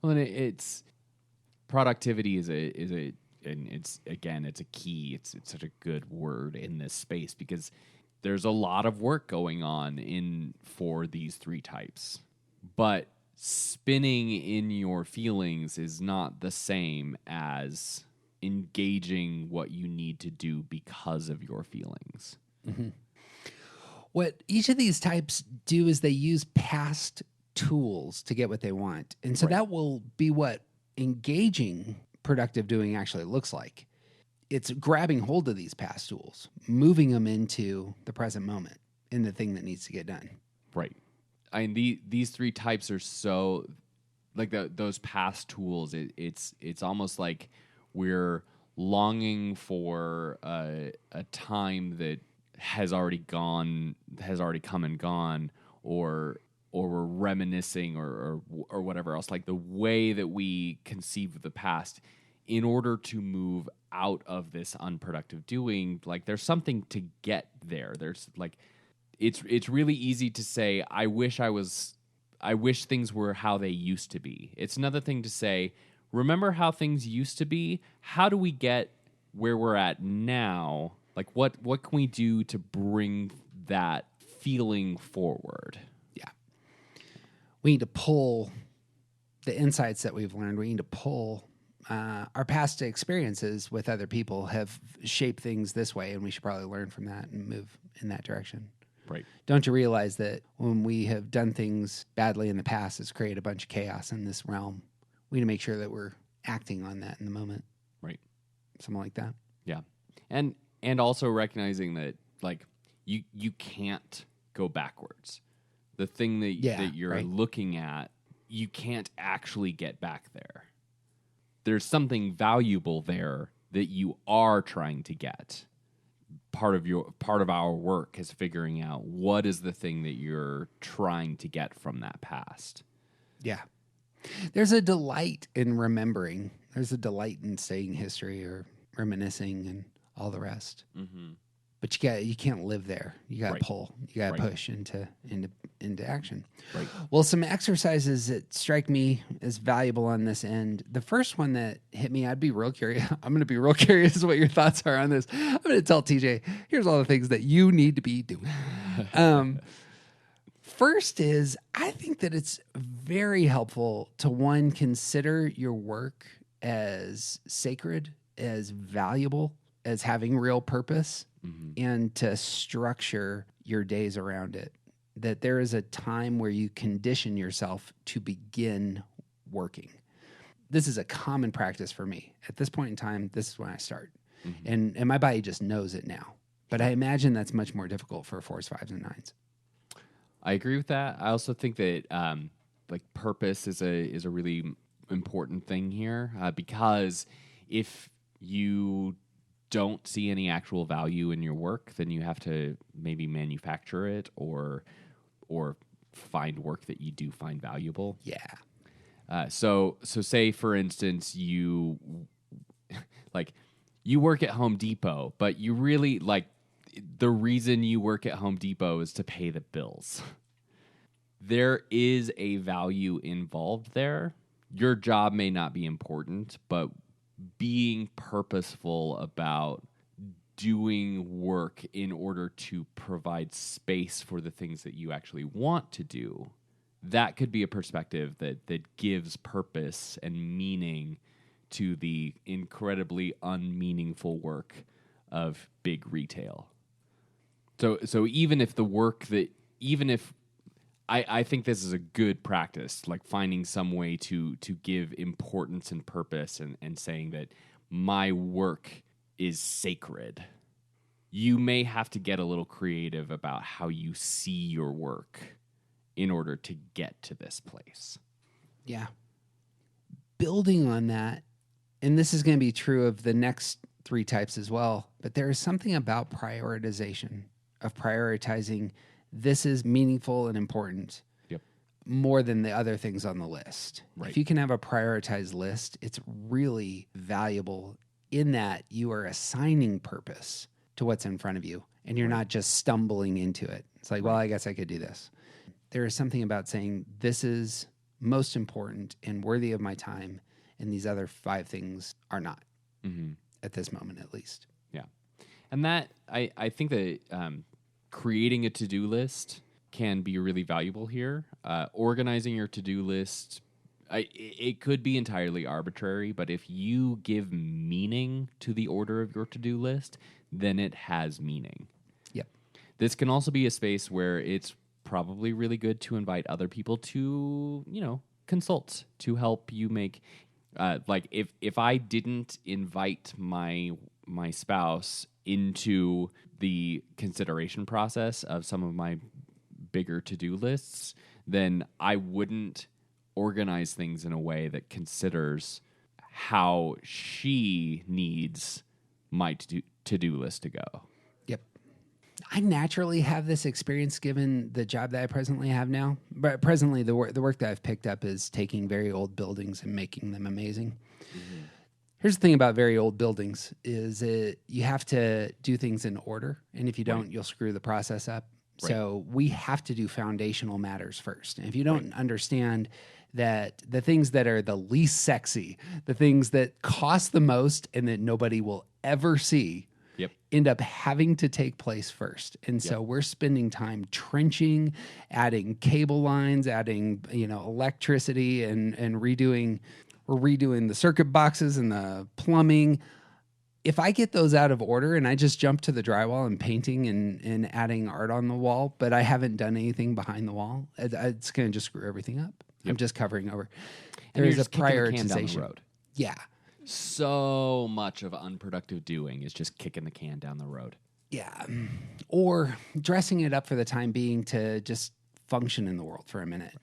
Well, and it's productivity is and it's a key. It's such a good word in this space, because there's a lot of work going on for these 3 types. But spinning in your feelings is not the same as engaging what you need to do because of your feelings. Mm-hmm. What each of these types do is they use past tools to get what they want. And so that will be what engaging productive doing actually looks like. It's grabbing hold of these past tools, moving them into the present moment in the thing that needs to get done. Right. I mean, these 3 types are so, like those past tools, it's almost like we're longing for a time that has already come and gone, or we're reminiscing or whatever else, like the way that we conceive of the past in order to move out of this unproductive doing. Like there's something to get there. There's like it's really easy to say I wish things were how they used to be. It's another thing to say, remember how things used to be? How do we get where we're at now? Like what can we do to bring that feeling forward? Yeah. We need to pull the insights that we've learned. We need to pull our past experiences with other people have shaped things this way, and we should probably learn from that and move in that direction. Right. Don't you realize that when we have done things badly in the past, it's created a bunch of chaos in this realm? We need to make sure that we're acting on that in the moment. Right. Something like that. Yeah. And also recognizing that like you can't go backwards. The thing that you're looking at, you can't actually get back there. There's something valuable there that you are trying to get. Part of our work is figuring out what is the thing that you're trying to get from that past. Yeah. There's a delight in remembering. There's a delight in saying history or reminiscing and all the rest. Mm-hmm. But you can't live there. You got to pull. You got to push into action. Right. Well, some exercises that strike me as valuable on this end. The first one that hit me, I'd be real curious. I'm going to be real curious what your thoughts are on this. I'm going to tell TJ, here's all the things that you need to be doing. First is, I think that it's very helpful to, one, consider your work as sacred, as valuable, as having real purpose, and to structure your days around it. That there is a time where you condition yourself to begin working. This is a common practice for me. At this point in time, this is when I start. And my body just knows it now. But I imagine that's much more difficult for 4s, 5s, and 9s. I agree with that. I also think that like purpose is a really important thing here, because if you don't see any actual value in your work, then you have to maybe manufacture it or find work that you do find valuable. Yeah. So say for instance you work at Home Depot, but you really like the reason you work at Home Depot is to pay the bills. There is a value involved there. Your job may not be important, but being purposeful about doing work in order to provide space for the things that you actually want to do, that could be a perspective that gives purpose and meaning to the incredibly unmeaningful work of big retail. So even if I think this is a good practice, like finding some way to give importance and purpose and saying that my work is sacred. You may have to get a little creative about how you see your work in order to get to this place. Yeah. Building on that, and this is going to be true of the next 3 types as well, but there is something about prioritization, of prioritizing this is meaningful and important more than the other things on the list. Right. If you can have a prioritized list, it's really valuable in that you are assigning purpose to what's in front of you, and you're not just stumbling into it. It's like, well, I guess I could do this. There is something about saying this is most important and worthy of my time, and these other 5 things are not, at this moment at least. Yeah. And that, I think that creating a to-do list can be really valuable here. Organizing your to-do list, it could be entirely arbitrary, but if you give meaning to the order of your to-do list, then it has meaning. Yep. This can also be a space where it's probably really good to invite other people to, consult, to help you make, like if I didn't invite my spouse into the consideration process of some of my bigger to-do lists, then I wouldn't organize things in a way that considers how she needs my to-do list to go. Yep. I naturally have this experience given the job that I presently have now. But presently, the work that I've picked up is taking very old buildings and making them amazing. Here's the thing about very old buildings is you have to do things in order. And if you don't, you'll screw the process up. Right. So we have to do foundational matters first. And if you don't understand that the things that are the least sexy, the things that cost the most and that nobody will ever see, Yep. end up having to take place first. And so we're spending time trenching, adding cable lines, adding, electricity and we're redoing the circuit boxes and the plumbing. If I get those out of order and I just jump to the drywall and painting and adding art on the wall, but I haven't done anything behind the wall, it's going to just screw everything up. I'm just covering over. And There you're is a just kicking the can down the prioritization. road. Yeah. So much of unproductive doing is just kicking the can down the road. Yeah. Or dressing it up for the time being to just function in the world for a minute.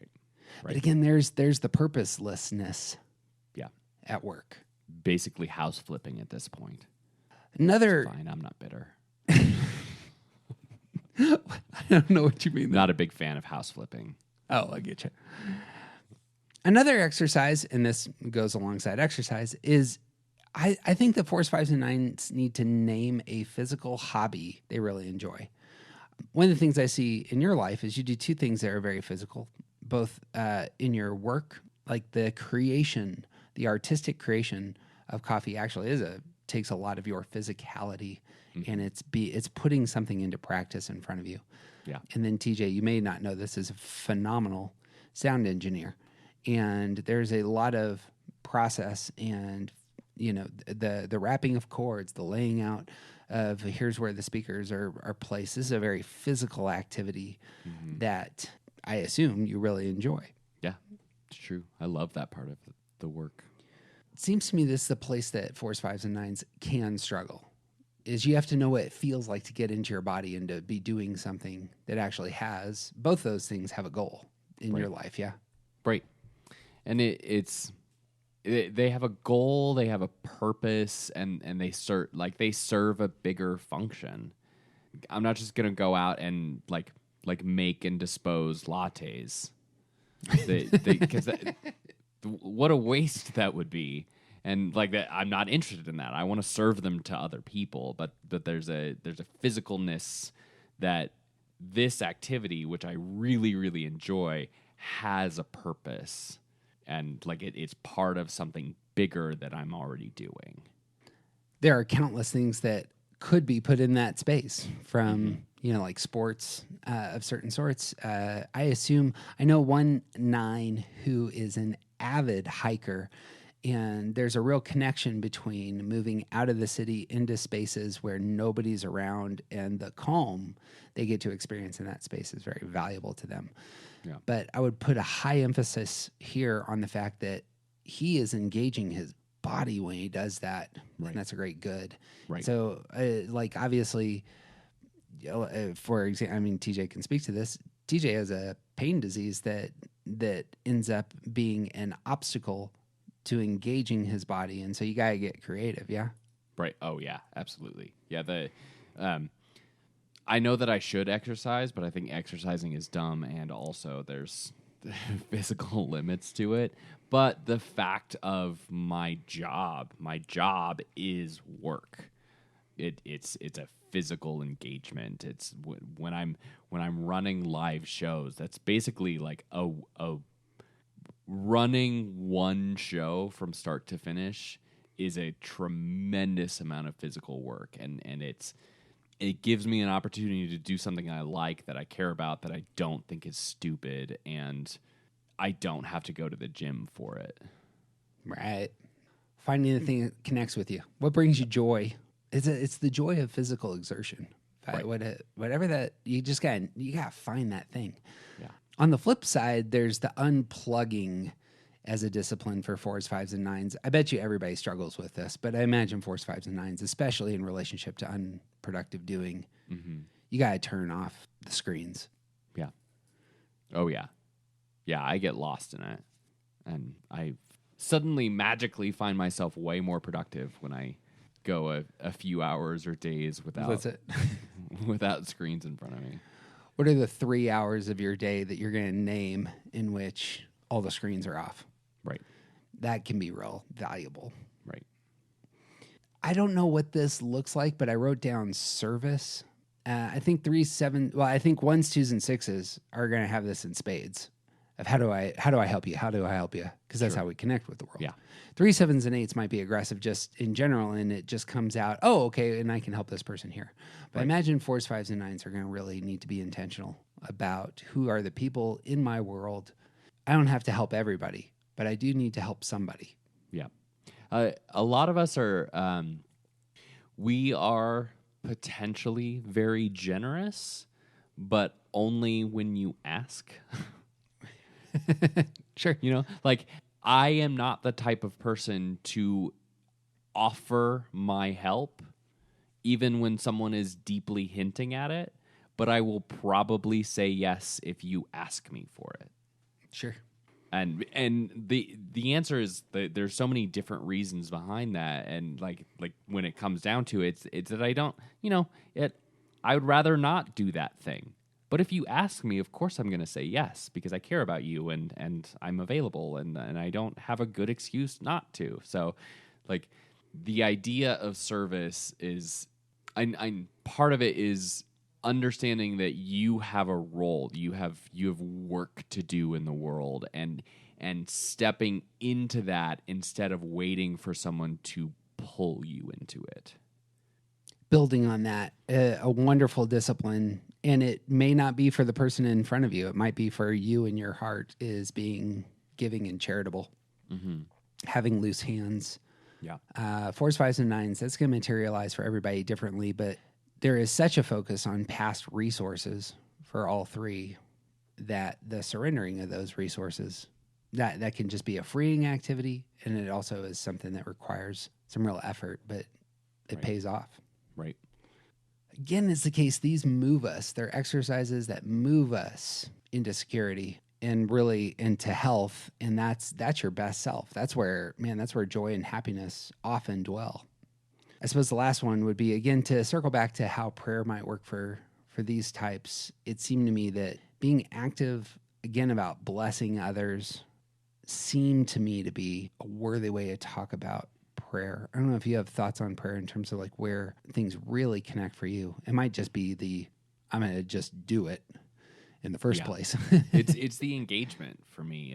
But again, there's the purposelessness Yeah. at work. Basically house flipping at this point. Another, Fine, I'm not bitter. I don't know what you mean. Not a big fan of house flipping. Oh, I get you. Another exercise, and this goes alongside exercise, is I think the 4s, 5s, and 9s need to name a physical hobby they really enjoy. One of the things I see in your life is you do two things that are very physical, both in your work, like the creation, the artistic creation of coffee actually takes a lot of your physicality, and it's putting something into practice in front of you. Yeah. And then TJ, you may not know this, is a phenomenal sound engineer. And there's a lot of process and, the wrapping of chords, the laying out of here's where the speakers are placed. This is a very physical activity that I assume you really enjoy. Yeah, it's true. I love that part of the work. It seems to me this is the place that 4s, 5s, and 9s can struggle. Is you have to know what it feels like to get into your body and to be doing something that actually has both those things have a goal in your life. Yeah. Right. And they have a goal, they have a purpose, and they serve a bigger function. I'm not just gonna go out and like make and dispose lattes. Because what a waste that would be. And like that, I'm not interested in that. I want to serve them to other people, but there's a physicalness that this activity, which I really, really enjoy, has a purpose, and like it's part of something bigger that I'm already doing. There are countless things that could be put in that space from, like sports of certain sorts. I know one 9 who is an avid hiker. And there's a real connection between moving out of the city into spaces where nobody's around, and the calm they get to experience in that space is very valuable to them. Yeah. But I would put a high emphasis here on the fact that he is engaging his body when he does that, and that's a great good. Right. So, obviously, for example, I mean, TJ can speak to this. TJ has a pain disease that ends up being an obstacle to engaging his body, and so you gotta get creative. Yeah. Right. Oh yeah, absolutely. Yeah. I know that I should exercise, but I think exercising is dumb, and also there's physical limits to it. But the fact of my job is work. It's a physical engagement. It's when I'm running live shows. That's basically like a running one show from start to finish is a tremendous amount of physical work, and it gives me an opportunity to do something I like, that I care about, that I don't think is stupid, and I don't have to go to the gym for it. Right. Finding the thing that connects with you. What brings you joy? It's the joy of physical exertion. Right. Whatever that you gotta find that thing. Yeah. On the flip side, there's the unplugging as a discipline for 4s, 5s, and 9s. I bet you everybody struggles with this, but I imagine 4s, 5s, and 9s, especially in relationship to unproductive doing, you got to turn off the screens. Yeah. Oh, yeah. Yeah, I get lost in it. And I suddenly magically find myself way more productive when I go a few hours or days without That's it. without screens in front of me. What are the 3 hours of your day that you're going to name in which all the screens are off? Right. That can be real valuable. Right. I don't know what this looks like, but I wrote down service. I think 3, 7. Well, I think 1s, 2s, and 6s are going to have this in spades. Of how do I help you? How do I help you? Because that's how we connect with the world. Yeah. 3, 7s, and 8s might be aggressive just in general, and it just comes out. Oh, okay, and I can help this person here. But I imagine 4s, 5s, and 9s are going to really need to be intentional about who are the people in my world. I don't have to help everybody, but I do need to help somebody. Yeah. A lot of us are, we are potentially very generous, but only when you ask. Sure. You know, like I am not the type of person to offer my help, even when someone is deeply hinting at it, but I will probably say yes if you ask me for it. Sure. And the answer is that there's so many different reasons behind that, and like when it comes down to it, it's that I don't, I would rather not do that thing. But if you ask me, of course I'm going to say yes because I care about you and I'm available and I don't have a good excuse not to. So, like the idea of service is, I'm part of it is understanding that you have a role, you have work to do in the world, and stepping into that instead of waiting for someone to pull you into it. Building on that, a wonderful discipline, and it may not be for the person in front of you. It might be for you in your heart, is being giving and charitable, having loose hands. Yeah. 4s, 5s, and 9s, that's going to materialize for everybody differently, but there is such a focus on past resources for all three that the surrendering of those resources, that can just be a freeing activity, and it also is something that requires some real effort, but it pays off. Right. Again, it's the case, these move us. They're exercises that move us into security and really into health, and that's your best self. That's where joy and happiness often dwell. I suppose the last one would be, again, to circle back to how prayer might work for these types. It seemed to me that being active, again, about blessing others seemed to me to be a worthy way to talk about prayer. I don't know if you have thoughts on prayer in terms of like where things really connect for you. It might just be I'm going to just do it in the first place. It's the engagement for me.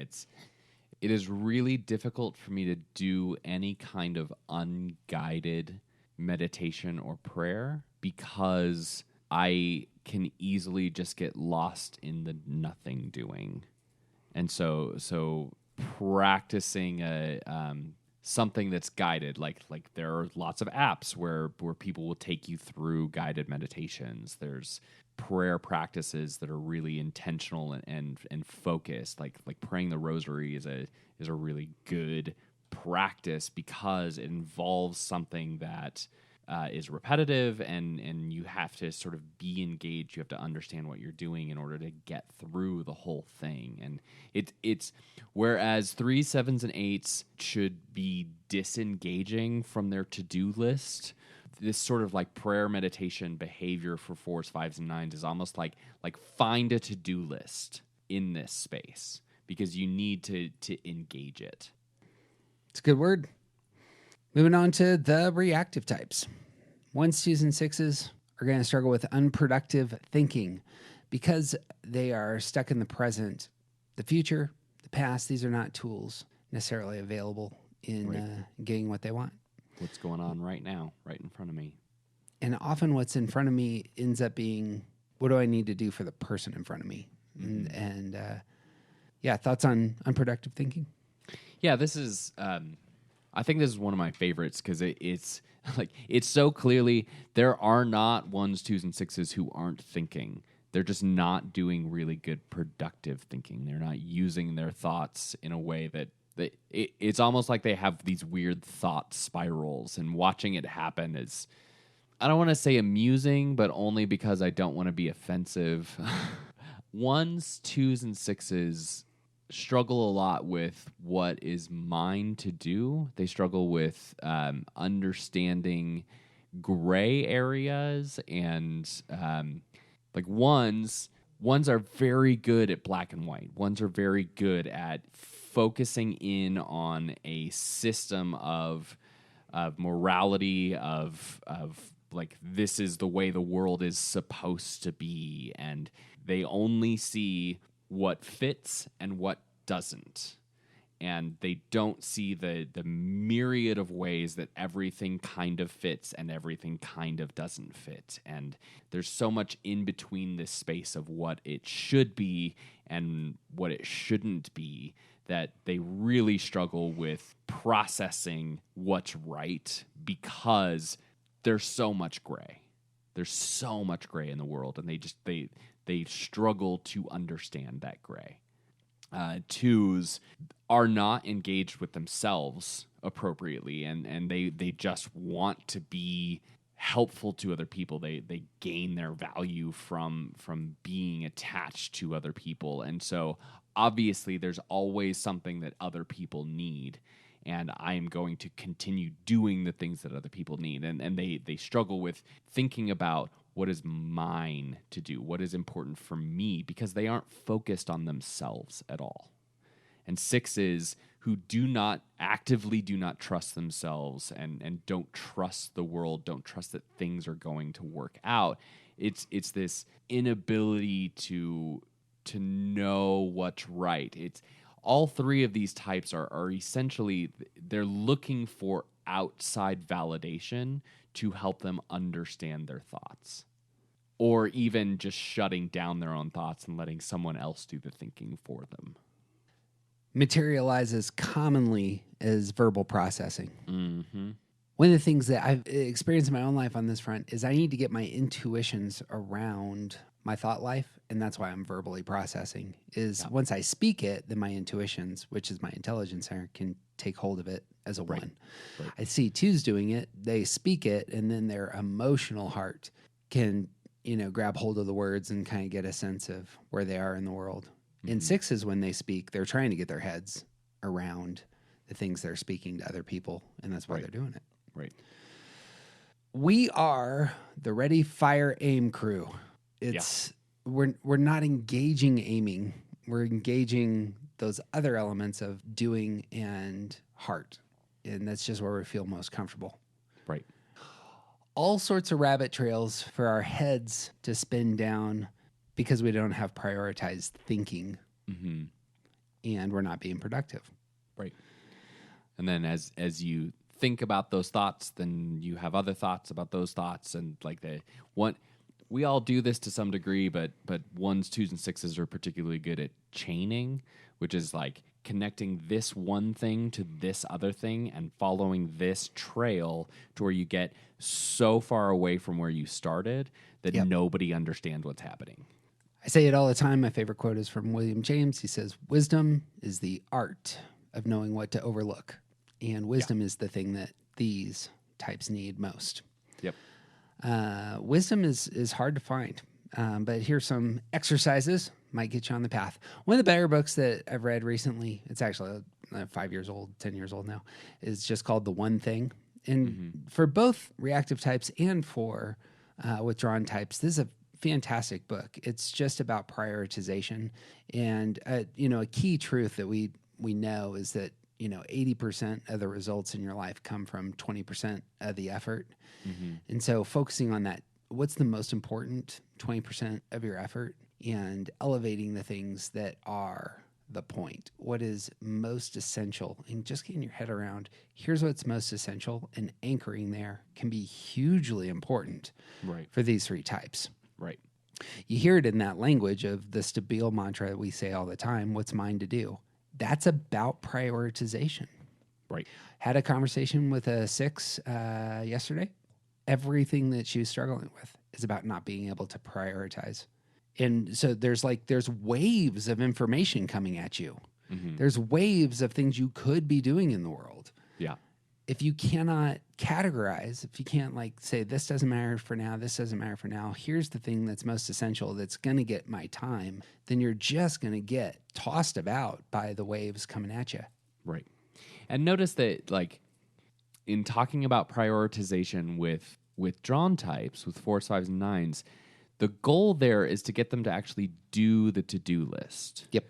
It is really difficult for me to do any kind of unguided meditation or prayer because I can easily just get lost in the nothing doing. And so practicing something that's guided, like there are lots of apps where people will take you through guided meditations. There's prayer practices that are really intentional and focused, like praying the rosary is a really good practice because it involves something that is repetitive and you have to sort of be engaged. You have to understand what you're doing in order to get through the whole thing. And it's whereas 3s, 7s, and 8s should be disengaging from their to-do list, this sort of like prayer meditation behavior for 4s, 5s, and 9s is almost like find a to-do list in this space because you need to engage it. It's a good word. Moving on to the reactive types. 1s, 2s, and 6s are going to struggle with unproductive thinking because they are stuck in the present. The future, the past, these are not tools necessarily available in getting what they want. What's going on right now, right in front of me. And often what's in front of me ends up being, what do I need to do for the person in front of me? Mm-hmm. And thoughts on unproductive thinking? Yeah, this is... I think this is one of my favorites because it's so clearly there are not 1s, 2s, and 6s who aren't thinking. They're just not doing really good productive thinking. They're not using their thoughts in a way that it's almost like they have these weird thought spirals, and watching it happen is, I don't want to say amusing, but only because I don't want to be offensive. 1s, 2s, and 6s struggle a lot with what is mine to do. They struggle with understanding gray areas, and like ones are very good at black and white. Ones are very good at focusing in on a system of morality, of like, this is the way the world is supposed to be, and they only see what fits and what doesn't. And they don't see the myriad of ways that everything kind of fits and everything kind of doesn't fit. And there's so much in between this space of what it should be and what it shouldn't be that they really struggle with processing what's right, because there's so much gray. There's so much gray in the world, and they struggle to understand that gray. Twos are not engaged with themselves appropriately, and they just want to be helpful to other people. They gain their value from being attached to other people, and so obviously there's always something that other people need, and I am going to continue doing the things that other people need. And they struggle with thinking about what is mine to do, what is important for me, because they aren't focused on themselves at all. And sixes who do not trust themselves and don't trust the world, don't trust that things are going to work out. It's this inability to know what's right. It's all three of these types are essentially, they're looking for outside validation to help them understand their thoughts, or even just shutting down their own thoughts and letting someone else do the thinking for them. Materializes commonly as verbal processing. Mm-hmm. One of the things that I've experienced in my own life on this front is I need to get my intuitions around my thought life, and that's why I'm verbally processing. Once I speak it, then my intuitions, which is my intelligence center, can take hold of it as a one. Right. I see twos doing it. They speak it, and then their emotional heart can, grab hold of the words and kind of get a sense of where they are in the world. Mm-hmm. In sixes, when they speak, they're trying to get their heads around the things they're speaking to other people, and that's why they're doing it. Right. We are the Ready, Fire, Aim crew. We're not engaging aiming. We're engaging those other elements of doing and heart. And that's just where we feel most comfortable. Right. All sorts of rabbit trails for our heads to spin down because we don't have prioritized thinking. Mm-hmm. And we're not being productive. Right. And then as you think about those thoughts, then you have other thoughts about those thoughts, and like we all do this to some degree, but ones, twos, and sixes are particularly good at chaining, which is like connecting this one thing to this other thing and following this trail to where you get so far away from where you started that nobody understands what's happening. I say it all the time. My favorite quote is from William James. He says, "Wisdom is the art of knowing what to overlook." And wisdom is the thing that these types need most. Yep. Wisdom is hard to find, but here's some exercises might get you on the path. One of the better books that I've read recently, it's actually 5 years old, 10 years old now, is just called The One Thing. And for both reactive types and for withdrawn types, this is a fantastic book. It's just about prioritization. And, a key truth that we know is that 80% of the results in your life come from 20% of the effort. Mm-hmm. And so focusing on that, what's the most important 20% of your effort, and elevating the things that are the point. What is most essential, and just getting your head around, here's what's most essential, and anchoring there can be hugely important for these three types. Right. You hear it in that language of the Stabile mantra that we say all the time, what's mine to do? That's about prioritization. Right. Had a conversation with a 6 yesterday. Everything that she was struggling with is about not being able to prioritize. And so there's waves of information coming at you. Mm-hmm. There's waves of things you could be doing in the world. Yeah. if you cannot categorize, if you can't like say this doesn't matter for now, this doesn't matter for now, here's the thing that's most essential that's going to get my time, then you're just going to get tossed about by the waves coming at you. Right. And notice that, like, in talking about prioritization with withdrawn types, with 4s, 5s, and 9s, the goal there is to get them to actually do the to-do list. Yep.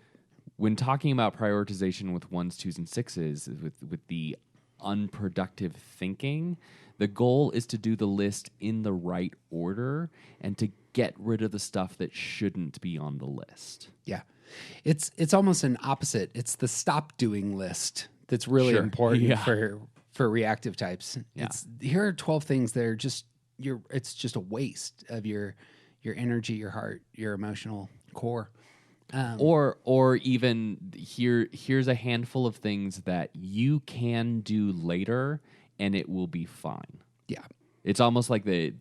When talking about prioritization with 1s, 2s, and 6s, with the unproductive thinking, the goal is to do the list in the right order and to get rid of the stuff that shouldn't be on the list. Yeah. It's almost an opposite. It's the stop doing list that's really Sure. important Yeah. for reactive types. Yeah. Here are 12 things that are just it's just a waste of your energy, your heart, your emotional core. Or even here's a handful of things that you can do later and it will be fine. Yeah. It's almost like the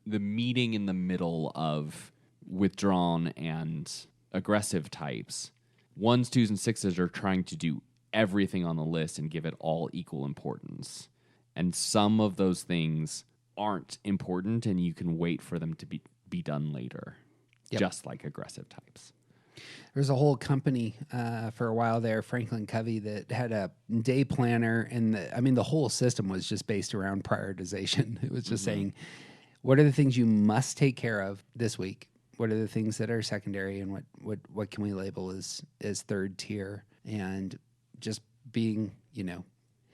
meeting in the middle of withdrawn and aggressive types. 1s, 2s, and 6s are trying to do everything on the list and give it all equal importance. And some of those things aren't important and you can wait for them to be done later. Yep. Just like aggressive types. There's a whole company for a while there, Franklin Covey, that had a day planner, and the whole system was just based around prioritization. It was just saying, what are the things you must take care of this week? What are the things that are secondary, and what can we label as third tier? And just being,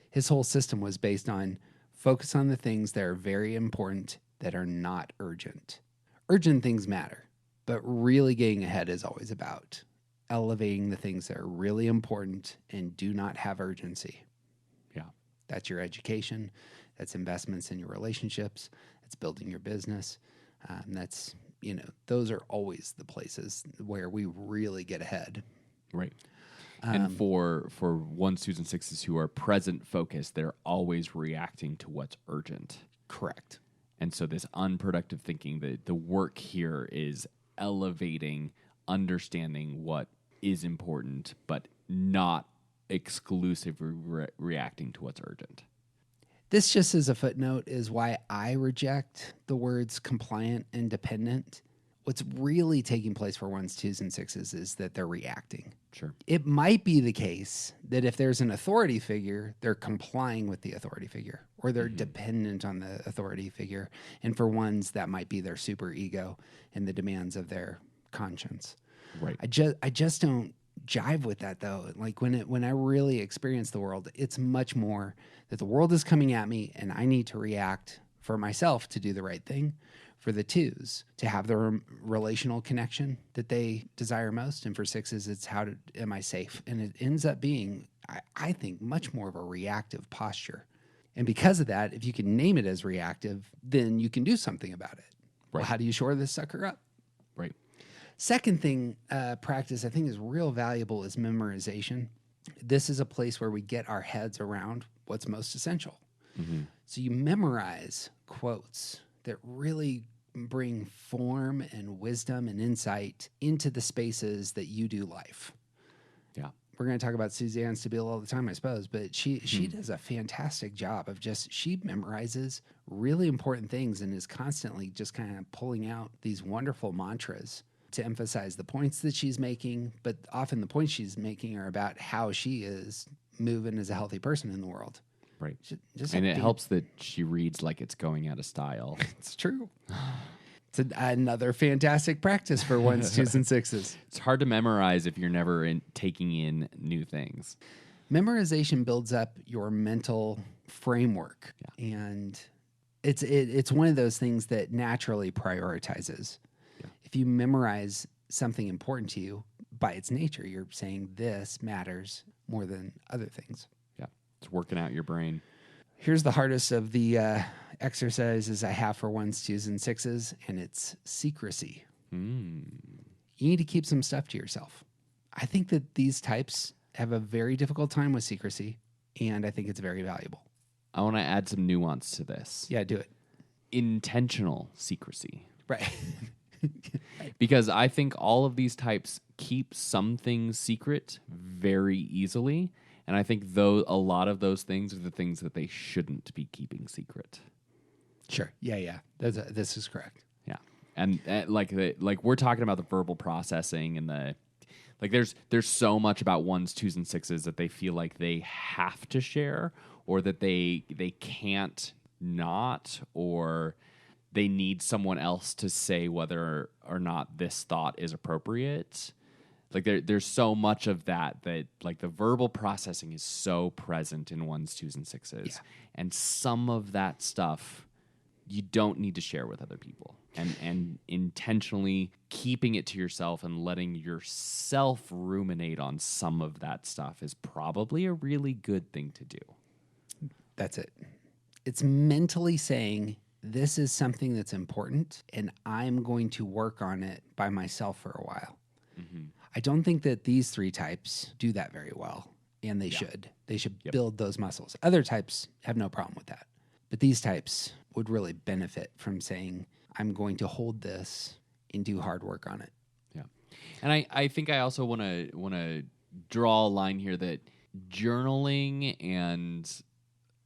his whole system was based on focus on the things that are very important that are not urgent. Urgent things matter. But really getting ahead is always about elevating the things that are really important and do not have urgency. Yeah. That's your education. That's investments in your relationships. That's building your business. That's, those are always the places where we really get ahead. Right. And for 1s, 2s, and 6s who are present focused, they're always reacting to what's urgent. Correct. And so this unproductive thinking, the work here is elevating, understanding what is important, but not exclusively reacting to what's urgent. This, just as a footnote, is why I reject the words compliant and dependent. What's really taking place for 1s, 2s, and 6s is that they're reacting. Sure. It might be the case that if there's an authority figure, they're complying with the authority figure, or they're dependent on the authority figure. And for 1s, that might be their super ego and the demands of their conscience. Right. I just don't jive with that, though. Like when I really experience the world, it's much more that the world is coming at me and I need to react for myself to do the right thing. For the 2s, to have the relational connection that they desire most. And for 6s, it's am I safe? And it ends up being, I think, much more of a reactive posture. And because of that, if you can name it as reactive, then you can do something about it. Right. Well, how do you shore this sucker up? Right. Second thing, practice I think is real valuable is memorization. This is a place where we get our heads around what's most essential. Mm-hmm. So you memorize quotes that really bring form and wisdom and insight into the spaces that you do life. Yeah. We're going to talk about Suzanne Stabile all the time, I suppose, but she does a fantastic job of she memorizes really important things and is constantly just kind of pulling out these wonderful mantras to emphasize the points that she's making, but often the points she's making are about how she is moving as a healthy person in the world. Right. Just And it helps that she reads like it's going out of style. It's true. It's another fantastic practice for 1s, 2s, and 6s. It's hard to memorize if you're never taking in new things. Memorization builds up your mental framework, and it's one of those things that naturally prioritizes. Yeah. If you memorize something important to you, by its nature, you're saying this matters more than other things. Yeah. It's working out your brain. Here's the hardest of the exercises I have for 1s, 2s, and 6s, and it's secrecy. You need to keep some stuff to yourself. I think that these types have a very difficult time with secrecy, and I think it's very valuable. I want to add some nuance to this. Yeah, do it. Intentional secrecy. Right. Because I think all of these types keep some things secret very easily, And I think though a lot of those things are the things that they shouldn't be keeping secret. Sure. Yeah. This is correct. Yeah, and like we're talking about the verbal processing and the like. There's so much about 1s, 2s, and 6s that they feel like they have to share, or that they can't not, or they need someone else to say whether or not this thought is appropriate. Like there's so much of that like the verbal processing is so present in 1s, 2s, and 6s, and some of that stuff you don't need to share with other people, and intentionally keeping it to yourself and letting yourself ruminate on some of that stuff is probably a really good thing to do. That's it. It's mentally saying, this is something that's important, and I'm going to work on it by myself for a while. Mm-hmm. I don't think that these 3 types do that very well, and they should. They should build those muscles. Other types have no problem with that. But these types would really benefit from saying, I'm going to hold this and do hard work on it. Yeah. And I think I also want to draw a line here that journaling, and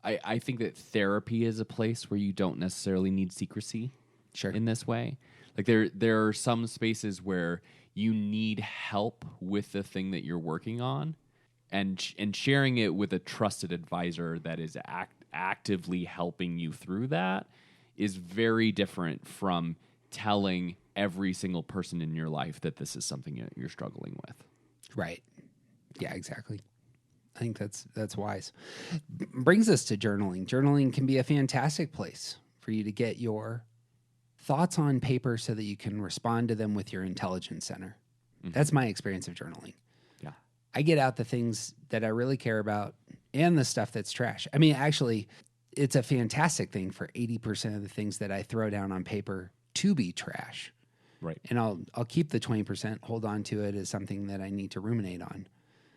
I think that therapy is a place where you don't necessarily need secrecy. Sure. In this way. Like there are some spaces where you need help with the thing that you're working on, and sharing it with a trusted advisor that is actively helping you through that is very different from telling every single person in your life that this is something you're struggling with. Right. Yeah, exactly. I think that's wise. Brings us to journaling. Journaling can be a fantastic place for you to get your thoughts on paper so that you can respond to them with your intelligence center. Mm-hmm. That's my experience of journaling. Yeah. I get out the things that I really care about and the stuff that's trash. I mean, actually, it's a fantastic thing for 80% of the things that I throw down on paper to be trash. Right. And I'll keep the 20%, hold on to it as something that I need to ruminate on.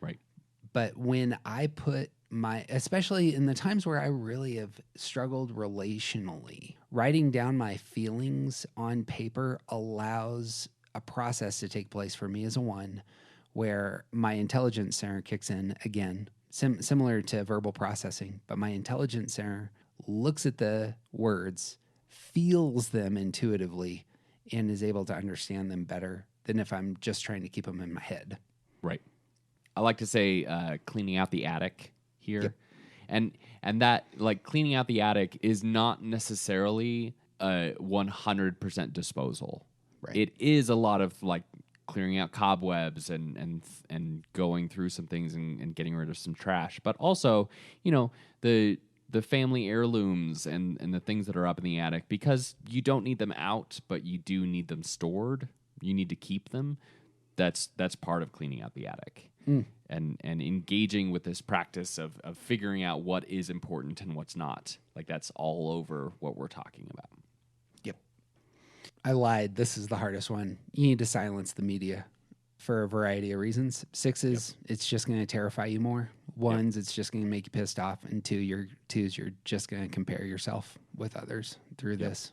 Right. But when I put especially in the times where I really have struggled relationally, writing down my feelings on paper allows a process to take place for me as a 1 where my intelligence center kicks in again, similar to verbal processing, but my intelligence center looks at the words, feels them intuitively, and is able to understand them better than if I'm just trying to keep them in my head. Right. I like to say cleaning out the attic here. Yep. And that, like, cleaning out the attic is not necessarily a 100% disposal. Right. It is a lot of, like, clearing out cobwebs and going through some things and getting rid of some trash. But also, you know, the family heirlooms and the things that are up in the attic, because you don't need them out, but you do need them stored. You need to keep them. That's part of cleaning out the attic. And engaging with this practice of figuring out what is important and what's not. Like, that's all over what we're talking about. Yep. I lied. This is the hardest one. You need to silence the media for a variety of reasons. 6s, it's just going to terrify you more. 1s, it's just going to make you pissed off. And 2s, you're just going to compare yourself with others through this.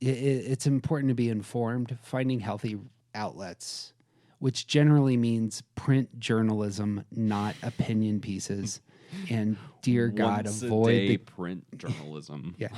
It's important to be informed, finding healthy outlets, which generally means print journalism, not opinion pieces. And dear God, Once avoid a day the print journalism. Yeah.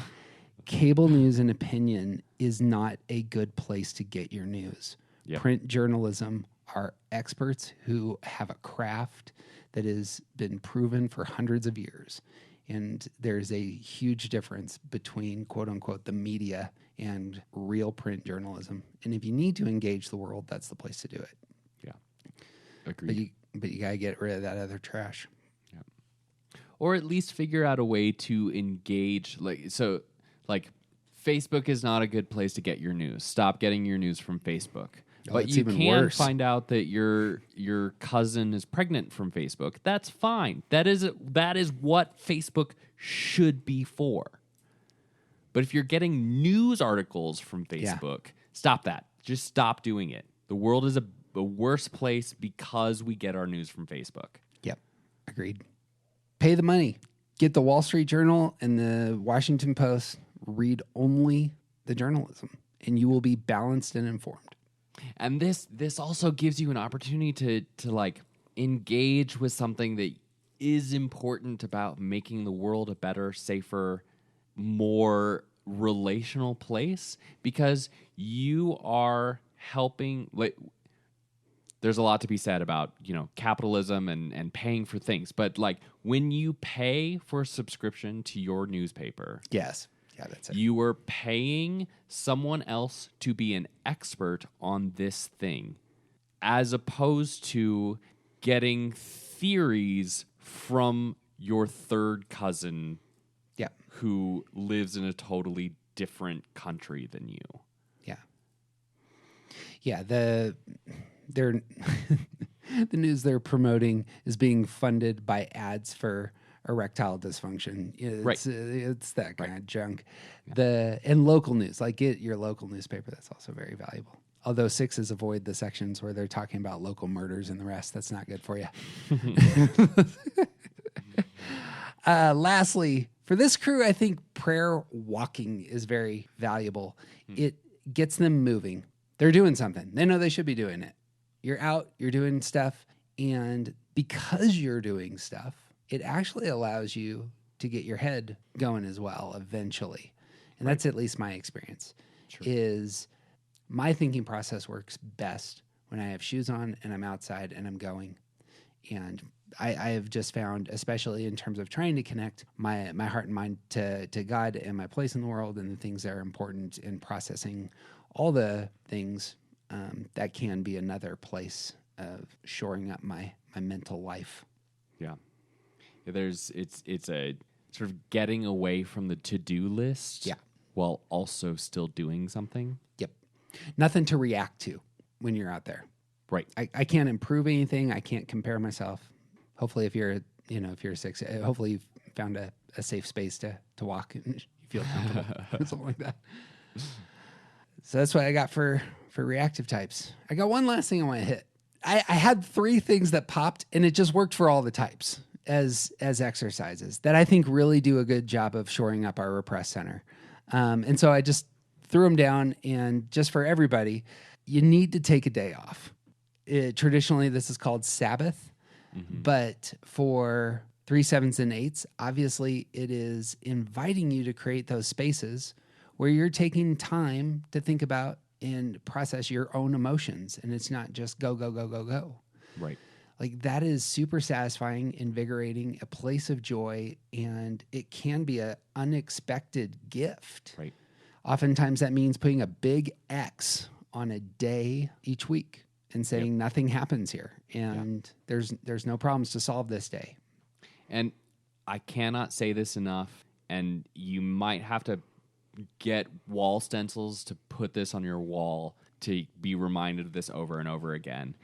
Cable news and opinion is not a good place to get your news. Yep. Print journalism are experts who have a craft that has been proven for hundreds of years. And there's a huge difference between, quote unquote, the media and real print journalism. And if you need to engage the world, that's the place to do it. Yeah. Agreed. But you got to get rid of that other trash. Yeah. Or at least figure out a way to engage. Like Facebook is not a good place to get your news. Stop getting your news from Facebook. Oh, but it's you even can worse. find out that your cousin is pregnant from Facebook. That's fine. That is what Facebook should be for. But if you're getting news articles from Facebook, stop that. Just stop doing it. The world is a worse place because we get our news from Facebook. Yep. Agreed. Pay the money. Get the Wall Street Journal and the Washington Post. Read only the journalism, and you will be balanced and informed. And this also gives you an opportunity to like engage with something that is important about making the world a better, safer, more relational place, because you are helping. Like, there's a lot to be said about, capitalism and paying for things, but like when you pay for a subscription to your newspaper, Yes. Yeah, that's it. you are paying someone else to be an expert on this thing, as opposed to getting theories from your third cousin Yeah. who lives in a totally different country than you. Yeah. Yeah, the news they're promoting is being funded by ads for erectile dysfunction. It's that kind of junk. And local news, like get your local newspaper. That's also very valuable. Although sixes avoid the sections where they're talking about local murders and the rest. That's not good for you. Lastly, for this crew, I think prayer walking is very valuable. It gets them moving. They're doing something. They know they should be doing it. You're out, you're doing stuff, and because you're doing stuff, it actually allows you to get your head going as well eventually. And that's at least my experience. Is my thinking process works best when I have shoes on and I'm outside and I'm going. And I have just found, especially in terms of trying to connect my heart and mind to God and my place in the world and the things that are important in processing all the things, that can be another place of shoring up my mental life. Yeah. It's a sort of getting away from the to-do list, while also still doing something. Yep. Nothing to react to when you're out there. Right. I can't improve anything. I can't compare myself. Hopefully if you're a six, hopefully you've found a safe space to walk and you feel comfortable. Something like that. So that's what I got for reactive types. I got one last thing I want to hit. I had 3 things that popped and it just worked for all the types as exercises that I think really do a good job of shoring up our repressed center. And so I just threw them down, and just for everybody, you need to take a day off. Traditionally, this is called Sabbath, but for 3, 7s, and 8s, obviously it is inviting you to create those spaces where you're taking time to think about and process your own emotions. And it's not just go, go, go, go, go. Right. Like that is super satisfying, invigorating, a place of joy, and it can be an unexpected gift. Right. Oftentimes that means putting a big X on a day each week and saying nothing happens here, and there's no problems to solve this day. And I cannot say this enough, and you might have to get wall stencils to put this on your wall to be reminded of this over and over again.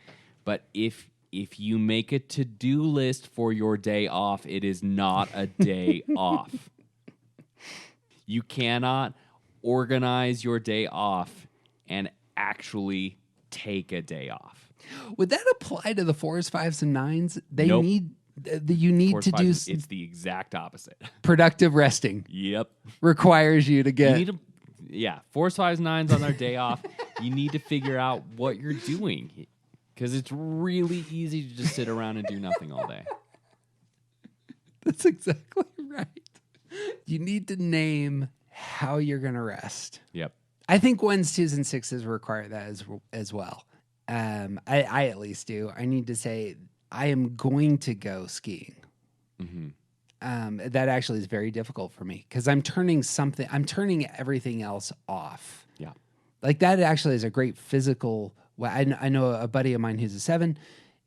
But if you make a to-do list for your day off, it is not a day off. You cannot organize your day off and actually take a day off. Would that apply to the 4s, 5s, and 9s? Nope. You need 4s, to 5s, do it's the exact opposite. productive resting. Yep. Requires you to get. You need to, 4s, 5s, 9s on their day off. You need to figure out what you're doing, because it's really easy to just sit around and do nothing all day. That's exactly right. You need to name how you're going to rest. Yep. I think 1s, 2s, and 6s require that as well. I at least do. I need to say, I am going to go skiing. Mm-hmm. That actually is very difficult for me because I'm turning everything else off. Yeah. Like that actually is a great physical. Well, I know a buddy of mine who's a 7,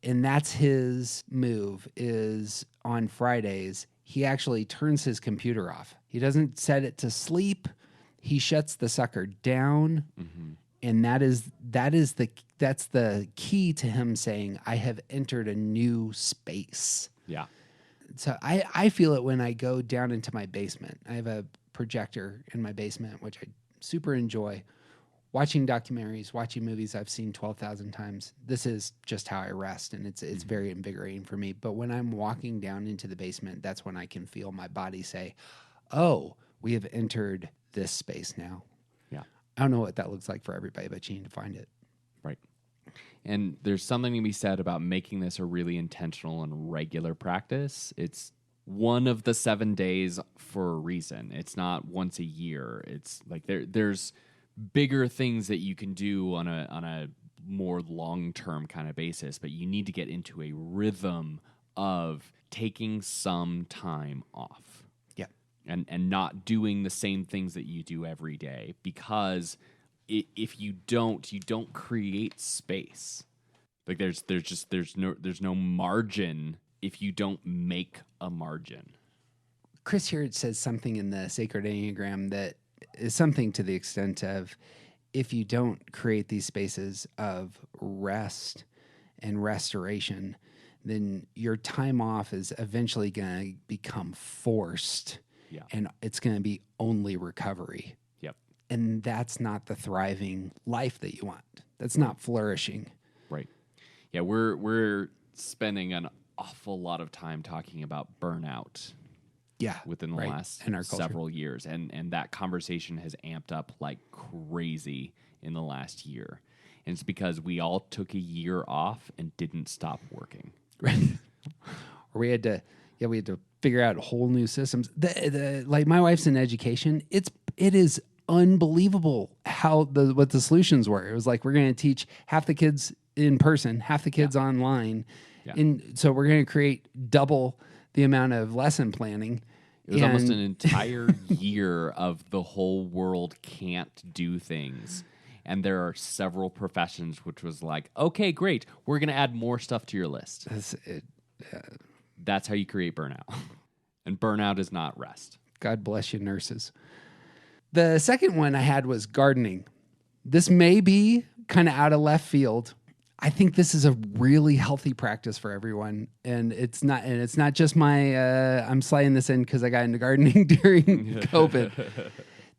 and that's his move is on Fridays. He actually turns his computer off. He doesn't set it to sleep. He shuts the sucker down. Mm-hmm. And that's the key to him saying, I have entered a new space. Yeah. So I feel it when I go down into my basement. I have a projector in my basement, which I super enjoy. Watching documentaries, watching movies I've seen 12,000 times. This is just how I rest, and it's very invigorating for me. But when I'm walking down into the basement, that's when I can feel my body say, oh, we have entered this space now. Yeah. I don't know what that looks like for everybody, but you need to find it. Right. And there's something to be said about making this a really intentional and regular practice. It's one of the 7 days for a reason. It's not once a year. It's like there's bigger things that you can do on a more long-term kind of basis, but you need to get into a rhythm of taking some time off. Yeah. And not doing the same things that you do every day, because if you don't create space. Like there's no margin if you don't make a margin. Chris here says something in the Sacred Enneagram that is something to the extent of, if you don't create these spaces of rest and restoration, then your time off is eventually going to become forced. Yeah. And it's going to be only recovery. Yep. And that's not the thriving life that you want. That's not flourishing. Right. Yeah, we're spending an awful lot of time talking about burnout. Yeah. Within the last in our culture. several years. And that conversation has amped up like crazy in the last year. And it's because we all took a year off and didn't stop working. Right. Or we had to figure out whole new systems. Like my wife's in education. It is unbelievable what the solutions were. It was like, we're going to teach half the kids in person, half the kids online. Yeah. And so we're going to create double the amount of lesson planning. It was almost an entire year of the whole world can't do things. And there are several professions which was like, okay, great, we're going to add more stuff to your list. That's how you create burnout. And burnout is not rest. God bless you, nurses. The second one I had was gardening. This may be kind of out of left field. I think this is a really healthy practice for everyone, and it's not just my. I'm sliding this in because I got into gardening during COVID.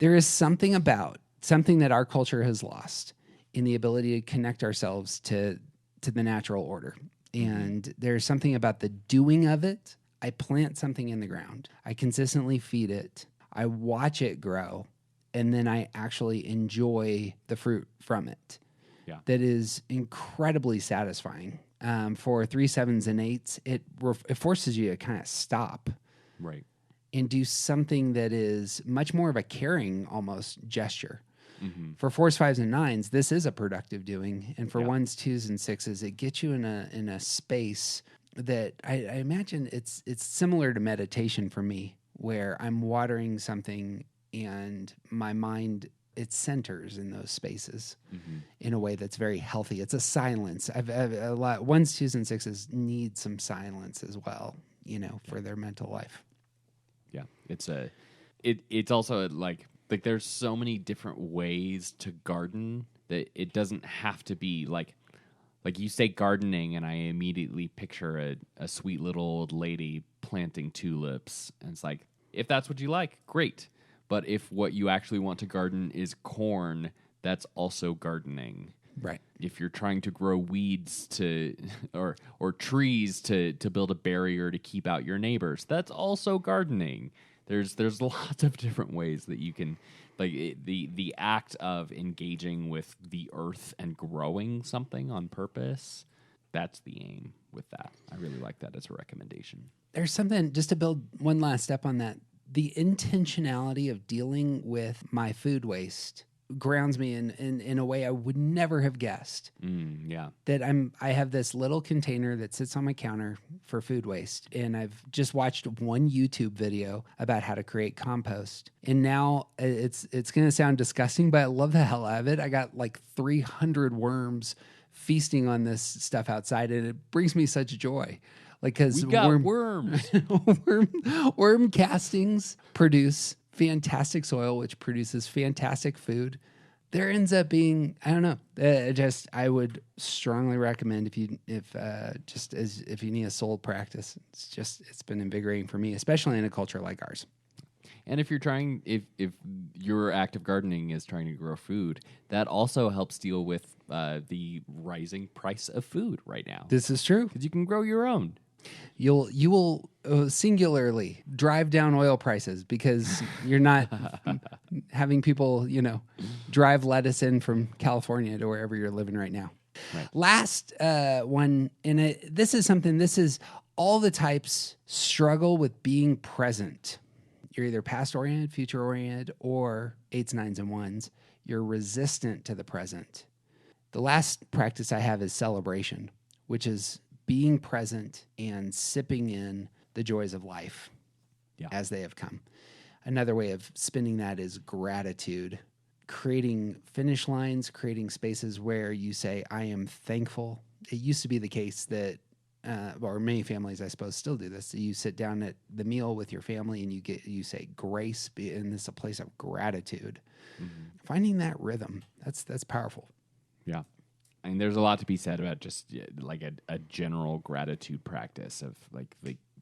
There is something that our culture has lost in the ability to connect ourselves to the natural order, and there's something about the doing of it. I plant something in the ground. I consistently feed it. I watch it grow, and then I actually enjoy the fruit from it. Yeah. That is incredibly satisfying. For 3, 7s, and 8s, it forces you to kind of stop, right, and do something that is much more of a caring almost gesture. Mm-hmm. For 4s, 5s, and 9s, this is a productive doing, and for 1s, 2s, and 6s, it gets you in a space that I imagine it's similar to meditation for me, where I'm watering something and my mind, it centers in those spaces in a way that's very healthy. It's a silence. I've a lot 1s, 2s, and 6s need some silence as well, for their mental life. Yeah, it's also like there's so many different ways to garden that it doesn't have to be like you say gardening, and I immediately picture a sweet little old lady planting tulips, and it's like, if that's what you like, great. But if what you actually want to garden is corn, that's also gardening. Right. If you're trying to grow weeds or trees to build a barrier to keep out your neighbors, that's also gardening. There's lots of different ways that you can, the act of engaging with the earth and growing something on purpose. That's the aim with that. I really like that as a recommendation. There's something, just to build one last step on that, the intentionality of dealing with my food waste grounds me in a way I would never have guessed. Yeah. That I have this little container that sits on my counter for food waste, and I've just watched one YouTube video about how to create compost. And now it's going to sound disgusting, but I love the hell out of it. I got like 300 worms feasting on this stuff outside, and it brings me such joy. Because we got worms. worm castings produce fantastic soil, which produces fantastic food. There ends up being, I don't know. I would strongly recommend if you need a soul practice. It's been invigorating for me, especially in a culture like ours. And if your act of gardening is trying to grow food, that also helps deal with the rising price of food right now. This is true, because you can grow your own. You will singularly drive down oil prices because you're not having people, drive lettuce in from California to wherever you're living right now. Right. Last one, and this is all the types struggle with being present. You're either past oriented, future oriented, or 8s, 9s, and 1s. You're resistant to the present. The last practice I have is celebration, which is being present and sipping in the joys of life as they have come. Another way of spinning that is gratitude, creating finish lines, creating spaces where you say, I am thankful. It used to be the case that, or many families, I suppose, still do this. You sit down at the meal with your family and you say grace, and it's a place of gratitude. Mm-hmm. Finding that rhythm, that's powerful. Yeah. I mean, there's a lot to be said about just like a general gratitude practice of like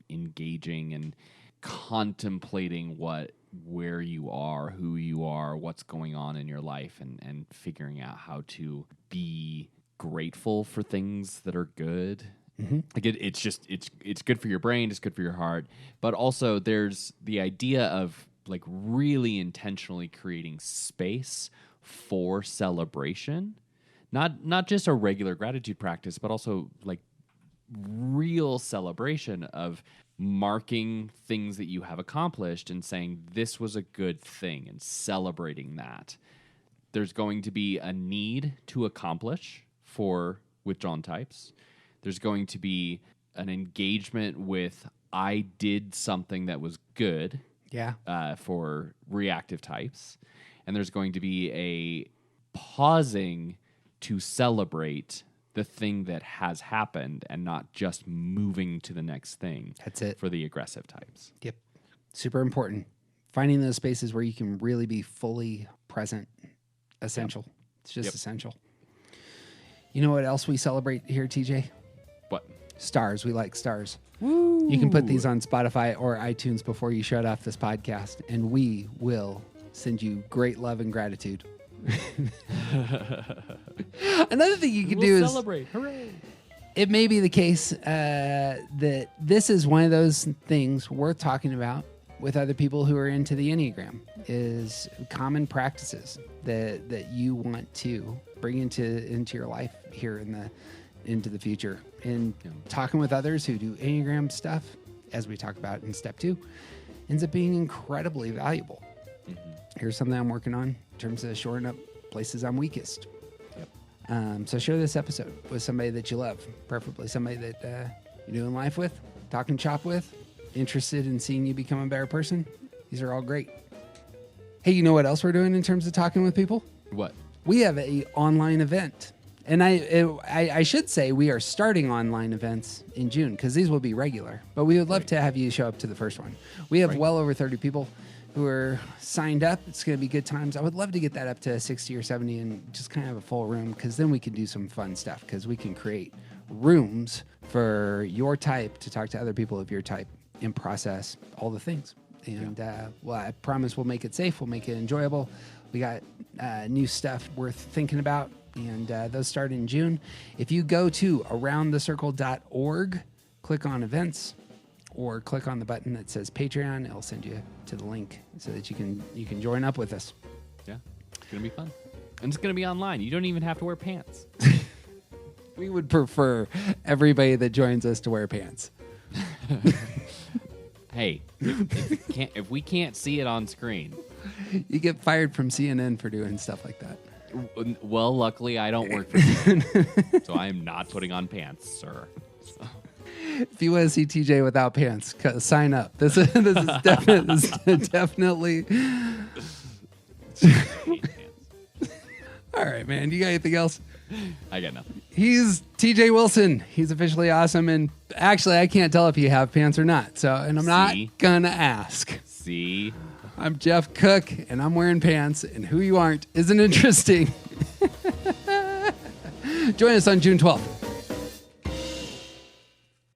engaging and contemplating where you are, who you are, what's going on in your life, and figuring out how to be grateful for things that are good. Mm-hmm. Like it's good for your brain, it's good for your heart, but also there's the idea of like really intentionally creating space for celebration, not just a regular gratitude practice, but also like real celebration of marking things that you have accomplished and saying this was a good thing and celebrating that. There's going to be a need to accomplish for withdrawn types. There's going to be an engagement with I did something that was good for reactive types. And there's going to be a pausing to celebrate the thing that has happened and not just moving to the next thing. That's it. For the aggressive types. Yep. Super important. Finding those spaces where you can really be fully present. Essential. Yep. It's just essential. You know what else we celebrate here, TJ? What? Stars. We like stars. Woo. You can put these on Spotify or iTunes before you shut off this podcast, and we will send you great love and gratitude. Another thing you can do is celebrate. Hooray! It may be the case that this is one of those things worth talking about with other people who are into the Enneagram, is common practices that you want to bring into your life here into the future. And talking with others who do Enneagram stuff, as we talk about in step 2, ends up being incredibly valuable. Mm-hmm. Here's something I'm working on in terms of shoring up places I'm weakest. Yep. So share this episode with somebody that you love, preferably somebody that you're doing life with, talking shop with, interested in seeing you become a better person. These are all great. Hey, you know what else we're doing in terms of talking with people? What? We have an online event. And I should say we are starting online events in June because these will be regular. But we would love to have you show up to the first one. We have well over 30 people who are signed up. It's going to be good times. I would love to get that up to 60 or 70 and just kind of have a full room, because then we can do some fun stuff, because we can create rooms for your type to talk to other people of your type and process all the things. And I promise we'll make it safe. We'll make it enjoyable. We got new stuff worth thinking about, and those start in June. If you go to aroundthecircle.org, click on events, or click on the button that says Patreon. It'll send you to the link so that you can join up with us. Yeah, it's going to be fun. And it's going to be online. You don't even have to wear pants. We would prefer everybody that joins us to wear pants. Hey, if we can't see it on screen. You get fired from CNN for doing stuff like that. Well, luckily I don't work for CNN, so I am not putting on pants, sir. So. If you want to see TJ without pants, sign up. This is definitely. All right, man. You got anything else? I got nothing. He's TJ Wilson. He's officially awesome, and actually, I can't tell if you have pants or not. So, and I'm not gonna ask. See, I'm Jeff Cook, and I'm wearing pants, and who you aren't isn't interesting. Join us on June 12th.